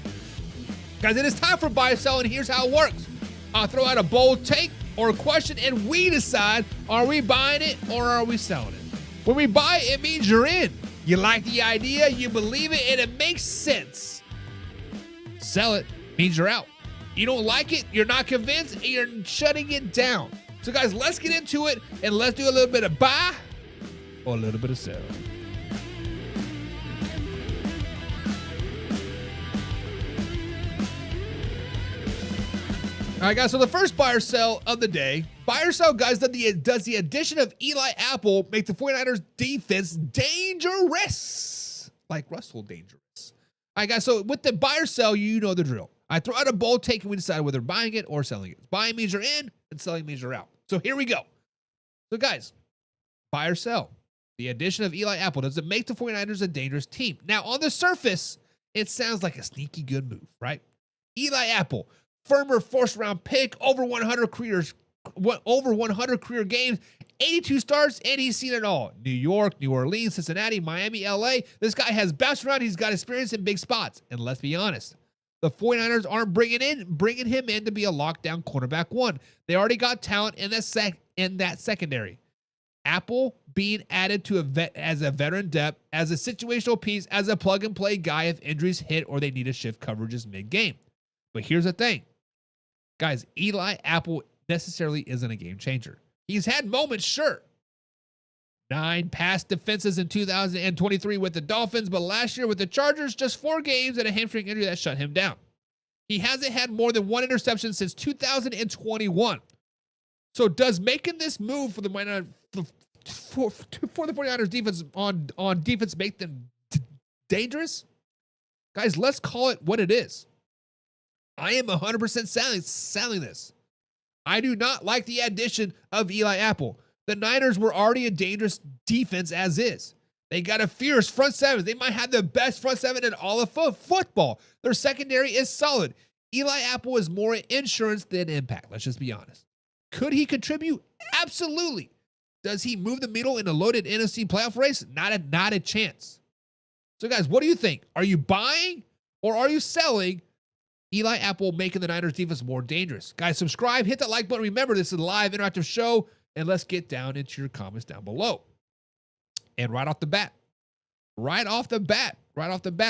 Guys, it is time for Buy or Sell, and here's how it works. I'll throw out a bold take or a question, and we decide, are we buying it or are we selling it? When we buy it, it means you're in. You like the idea, you believe it, and it makes sense. Sell it means you're out. You don't like it, you're not convinced, and you're shutting it down. So guys, let's get into it, and let's do a little bit of buy or a little bit of sell. All right, guys, so the first buy or sell of the day. Buy or sell, guys, does the addition of Eli Apple make the 49ers defense dangerous? Like Russell dangerous. All right, guys, so with the buy or sell, you know the drill. I throw out a bold take and we decide whether buying it or selling it. Buying means you're in and selling means you're out. So here we go. So, guys, buy or sell. The addition of Eli Apple, does it make the 49ers a dangerous team? Now, on the surface, it sounds like a sneaky good move, right? Eli Apple, former first-round pick, over 100 career games, 82 starts, and he's seen it all. New York, New Orleans, Cincinnati, Miami, LA. This guy has bounced around. He's got experience in big spots. And let's be honest, the 49ers aren't bringing him in to be a lockdown cornerback one. They already got talent in that secondary. Apple being added to as a veteran depth, as a situational piece, as a plug-and-play guy if injuries hit or they need to shift coverages mid-game. But here's the thing. Guys, Eli Apple necessarily isn't a game changer. He's had moments, sure. 9 pass defenses in 2023 with the Dolphins, but last year with the Chargers, just 4 games and a hamstring injury that shut him down. He hasn't had more than 1 interception since 2021. So does making this move for the 49ers defense on defense make them dangerous? Guys, let's call it what it is. I am 100% selling this. I do not like the addition of Eli Apple. The Niners were already a dangerous defense as is. They got a fierce front seven. They might have the best front seven in all of football. Their secondary is solid. Eli Apple is more insurance than impact. Let's just be honest. Could he contribute? Absolutely. Does he move the needle in a loaded NFC playoff race? Not a chance. So, guys, what do you think? Are you buying or are you selling Eli Apple making the Niners defense more dangerous? Guys, subscribe, hit that like button. Remember, this is a live interactive show, and let's get down into your comments down below. And right off the bat,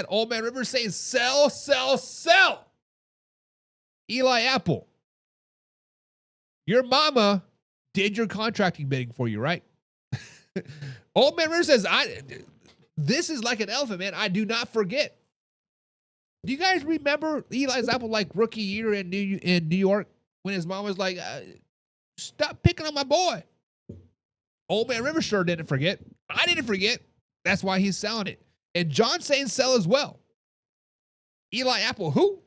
Old Man Rivers saying sell, sell, sell. Eli Apple, your mama did your contracting bidding for you, right? Old Man Rivers says, this is like an elephant, man. I do not forget. Do you guys remember Eli's Apple like rookie year in New York when his mom was like, stop picking on my boy? Old Man Rivers sure didn't forget. I didn't forget. That's why he's selling it. And John's saying sell as well. Eli Apple, who?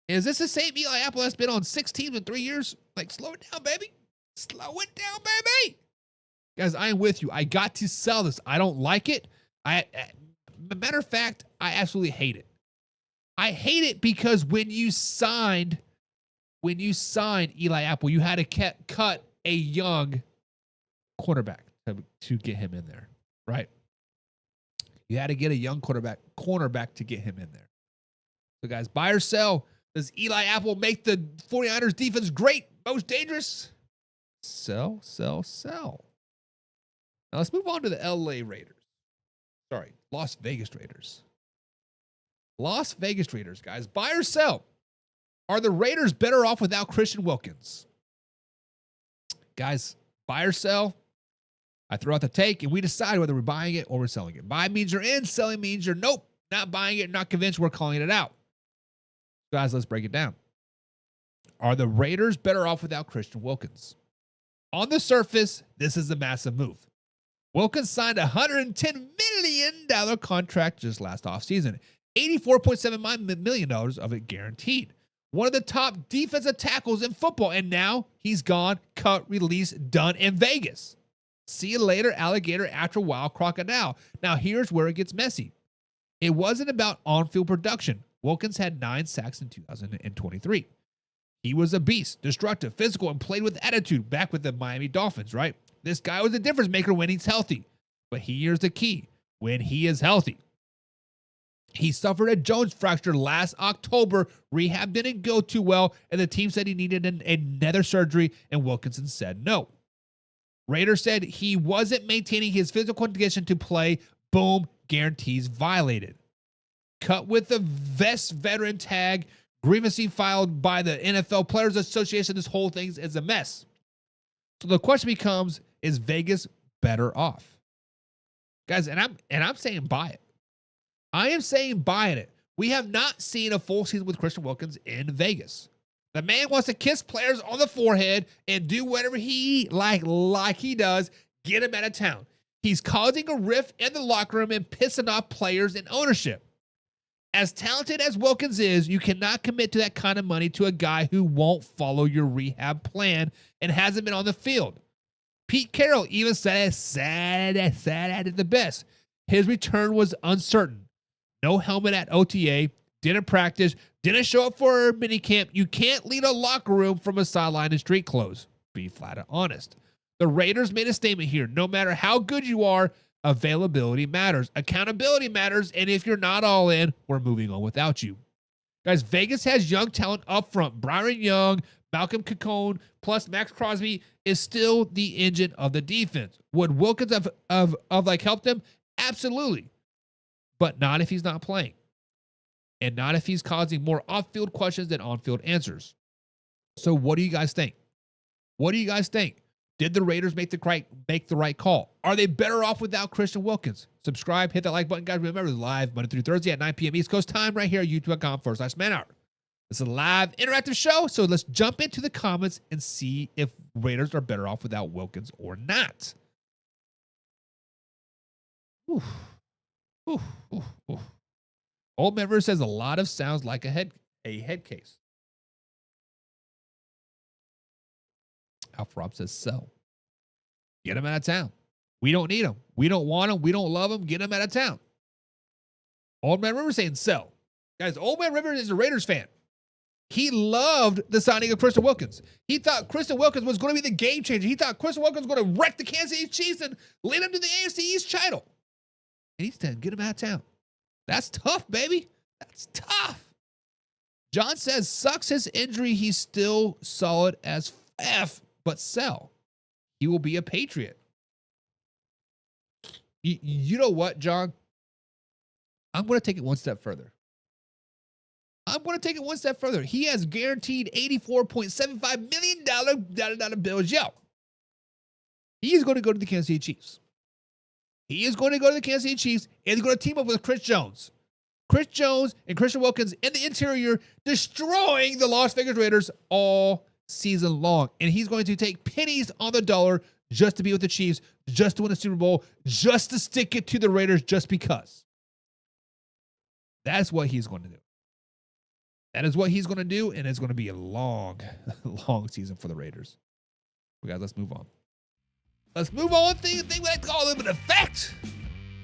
Is this the same Eli Apple that's been on 6 teams in 3 years? Like, slow it down, baby. Slow it down, baby. Guys, I am with you. I got to sell this. I don't like it. Matter of fact, I absolutely hate it. I hate it because when you signed Eli Apple, you had to cut a young quarterback to get him in there, right? You had to get a young cornerback to get him in there. So, guys, buy or sell. Does Eli Apple make the 49ers defense great, most dangerous? Sell, sell, sell. Now, let's move on to the Las Vegas Raiders. Las Vegas Raiders, guys. Buy or sell? Are the Raiders better off without Christian Wilkins? Guys, buy or sell? I throw out the take, and we decide whether we're buying it or we're selling it. Buy means you're in. Selling means you're nope, not buying it, not convinced. We're calling it out. Guys, let's break it down. Are the Raiders better off without Christian Wilkins? On the surface, this is a massive move. Wilkins signed a $110 million contract just last offseason, $84.7 million of it guaranteed. One of the top defensive tackles in football, and now he's gone, cut, released, done in Vegas. See you later, alligator, after a while, crocodile. Now, here's where it gets messy. It wasn't about on-field production. Wilkins had 9 sacks in 2023. He was a beast, destructive, physical, and played with attitude back with the Miami Dolphins, right? This guy was a difference maker when he's healthy. But here's the key. When he is healthy. He suffered a Jones fracture last October. Rehab didn't go too well, and the team said he needed another surgery, and Wilkinson said no. Raiders said he wasn't maintaining his physical condition to play. Boom, guarantees violated. Cut with the veteran tag. Grievancy filed by the NFL Players Association. This whole thing is a mess. So the question becomes, is Vegas better off? Guys, and I'm saying buy it. I am saying buying it. We have not seen a full season with Christian Wilkins in Vegas. The man wants to kiss players on the forehead and do whatever he like he does, get him out of town. He's causing a rift in the locker room and pissing off players and ownership. As talented as Wilkins is, you cannot commit to that kind of money to a guy who won't follow your rehab plan and hasn't been on the field. Pete Carroll even said it the best. His return was uncertain. No helmet at OTA, didn't practice, didn't show up for minicamp. You can't lead a locker room from a sideline in street clothes. Be flat and honest. The Raiders made a statement here. No matter how good you are, availability matters. Accountability matters. And if you're not all in, we're moving on without you. Guys, Vegas has young talent up front. Byron Young, Malcolm Cacone, plus Max Crosby is still the engine of the defense. Would Wilkins have helped him? Absolutely. But not if he's not playing. And not if he's causing more off-field questions than on-field answers. So what do you guys think? What do you guys think? Did the Raiders make the right call? Are they better off without Christian Wilkins? Subscribe, hit that like button, guys. Remember, it's live Monday through Thursday at 9 p.m. East Coast time right here at youtube.com/manhour. It's a live interactive show, so let's jump into the comments and see if Raiders are better off without Wilkins or not. Oof. Oof, oof, oof. Old Member says a lot of sounds like a head case. Alpha Rob says sell. Get him out of town. We don't need him. We don't want him. We don't love him. Get him out of town. Old Man River saying sell. Guys, Old Man River is a Raiders fan. He loved the signing of Christian Wilkins. He thought Christian Wilkins was going to be the game changer. He thought Christian Wilkins was going to wreck the Kansas City Chiefs and lead them to the AFC East title. And he's saying, get him out of town. That's tough, baby. That's tough. John says, sucks his injury. He's still solid as F, but sell. He will be a Patriot. You know what, John? I'm going to take it one step further. He has guaranteed $84.75 million bills. Yo, he is going to go to the Kansas City Chiefs. And he's going to team up with Chris Jones. Chris Jones and Christian Wilkins in the interior, destroying the Las Vegas Raiders all season long. And he's going to take pennies on the dollar just to be with the Chiefs, just to win a Super Bowl, just to stick it to the Raiders just because. That's what he's going to do. That is what he's going to do, and it's going to be a long, long season for the Raiders. Well, guys, let's move on. Let's move on. Thing we like to call a little bit of fact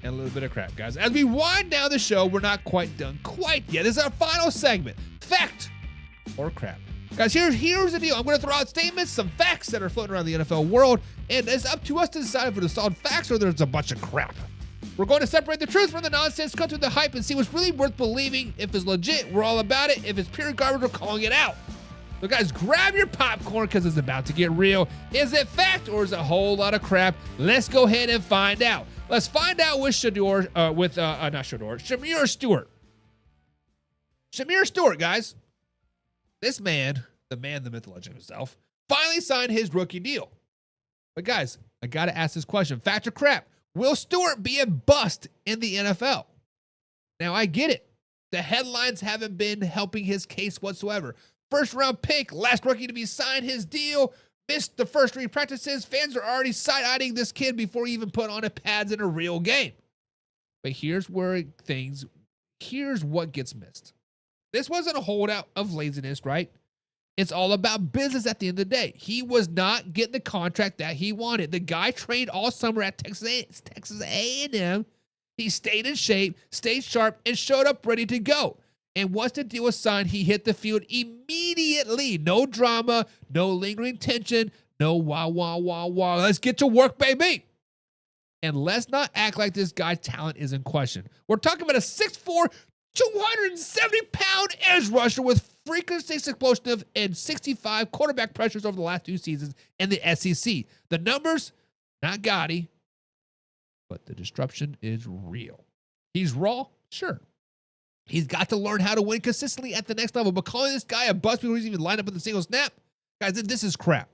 and a little bit of crap, guys. As we wind down the show, we're not quite done quite yet. This is our final segment, fact or crap. Guys, here's the deal. I'm going to throw out statements, some facts that are floating around the NFL world, and it's up to us to decide if it's solid facts or there's a bunch of crap. We're going to separate the truth from the nonsense, cut through the hype, and see what's really worth believing. If it's legit, we're all about it. If it's pure garbage, we're calling it out. So guys, grab your popcorn because it's about to get real. Is it fact or is it a whole lot of crap? Let's go ahead and find out. Let's find out with Shamir Stewart. Shamir Stewart, guys. This man, the myth, the legend himself, finally signed his rookie deal. But guys, I got to ask this question. Fact or crap? Will Stewart be a bust in the NFL? Now, I get it. The headlines haven't been helping his case whatsoever. First round pick, last rookie to be signed, his deal, missed the first 3 practices. Fans are already side-eyeing this kid before he even put on pads in a real game. But here's what gets missed. This wasn't a holdout of laziness, right? It's all about business at the end of the day. He was not getting the contract that he wanted. The guy trained all summer at Texas A&M. He stayed in shape, stayed sharp, and showed up ready to go. And once the deal was signed, he hit the field immediately. No drama, no lingering tension, no wah. Let's get to work, baby. And let's not act like this guy's talent is in question. We're talking about a 6'4", 270-pound edge rusher with frequency explosive and 65 quarterback pressures over the last 2 seasons in the SEC. The numbers, not gaudy, but the disruption is real. He's raw, sure. He's got to learn how to win consistently at the next level. But calling this guy a bust before he's even lined up with a single snap, guys, this is crap.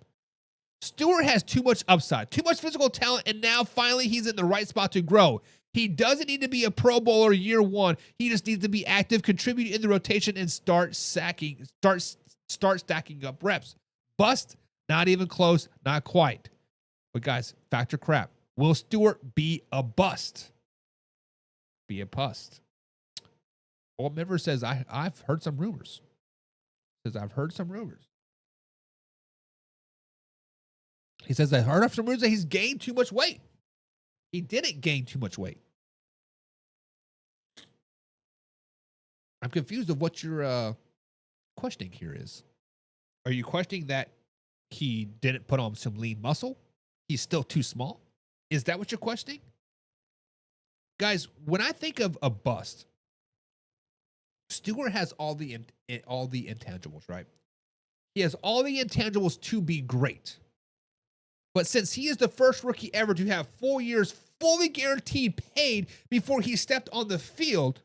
Stewart has too much upside, too much physical talent, and now finally he's in the right spot to grow. He doesn't need to be a Pro Bowler year 1. He just needs to be active, contribute in the rotation, and start stacking up reps. Bust, not even close, not quite. But guys, factor crap. Will Stewart be a bust? Be a bust. Well, Miver says, I've heard some rumors. He says, I've heard some rumors. He says, I've heard some rumors that he's gained too much weight. He didn't gain too much weight. I'm confused of what your questioning here is. Are you questioning that he didn't put on some lean muscle? He's still too small? Is that what you're questioning? Guys, when I think of a bust, Stewart has all the intangibles, right? He has all the intangibles to be great. But since he is the first rookie ever to have 4 years fully guaranteed paid before he stepped on the field,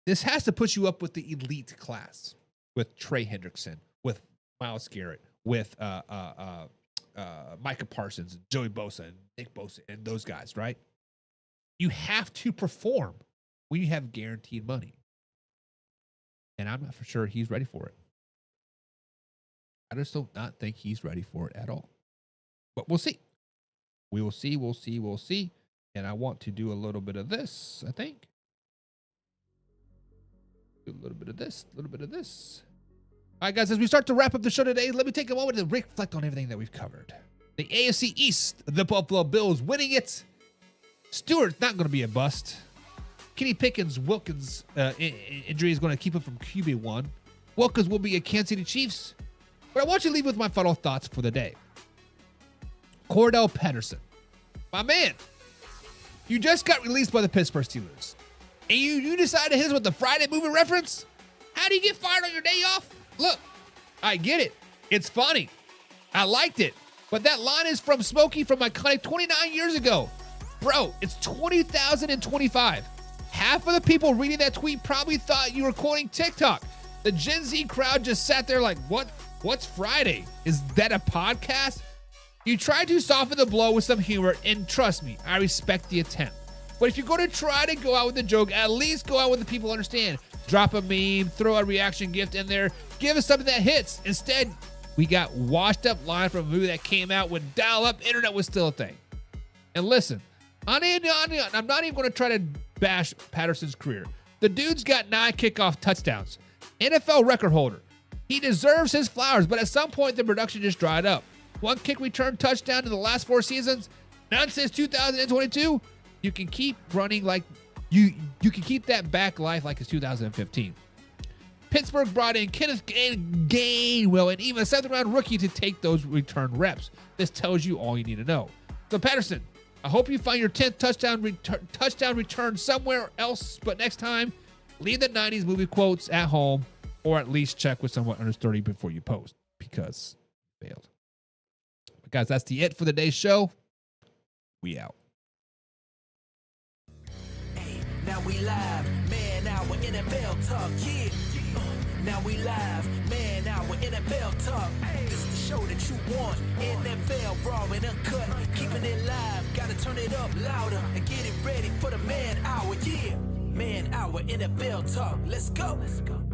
this has to put you up with the elite class, with Trey Hendrickson, with Myles Garrett, with Micah Parsons, and Joey Bosa, and Nick Bosa, and those guys, right? You have to perform when you have guaranteed money. And I'm not for sure he's ready for it. I just do not think he's ready for it at all. But we'll see. We will see, we'll see. And I want to do a little bit of this, I think. Do a little bit of this. All right, guys, as we start to wrap up the show today, let me take a moment to reflect on everything that we've covered. The AFC East, the Buffalo Bills winning it. Stewart's not going to be a bust. Kenny Wilkins' injury is going to keep him from QB1. Wilkins will be a Kansas City Chiefs. But I want you to leave with my final thoughts for the day. Cordell Patterson, my man, you just got released by the Pittsburgh Steelers. And you decided to hit us with the Friday movie reference? How do you get fired on your day off? Look, I get it. It's funny. I liked it. But that line is from Smokey from Iconic 29 years ago. Bro, it's 2025. Half of the people reading that tweet probably thought you were quoting TikTok. The Gen Z crowd just sat there like, what's Friday? Is that a podcast? You tried to soften the blow with some humor, and trust me, I respect the attempt. But if you're going to try to go out with a joke, at least go out with the people understand. Drop a meme, throw a reaction gift in there, give us something that hits. Instead, we got washed up line from a movie that came out when dial-up internet was still a thing. And listen, I'm not even going to try to bash Patterson's career. The dude's got 9 kickoff touchdowns. NFL record holder. He deserves his flowers, but at some point the production just dried up. 1 kick return touchdown in the last 4 seasons. None since 2022. You can keep running like you can keep that back life like it's 2015. Pittsburgh brought in Kenneth Gainwell and even a 7th-round rookie to take those return reps. This tells you all you need to know. So Patterson, I hope you find your 10th touchdown return somewhere else, but next time, leave the 90s movie quotes at home, or at least check with someone under 30 before you post, because you failed. But guys, that's it for the day's show. We out. Hey, now we live, man, our NFL talk, yeah. Now we live, man, our NFL talk. This is the show that you want. NFL raw and uncut, keeping it live. Gotta turn it up louder and get it ready for the man hour, yeah. Man hour NFL talk. Let's go.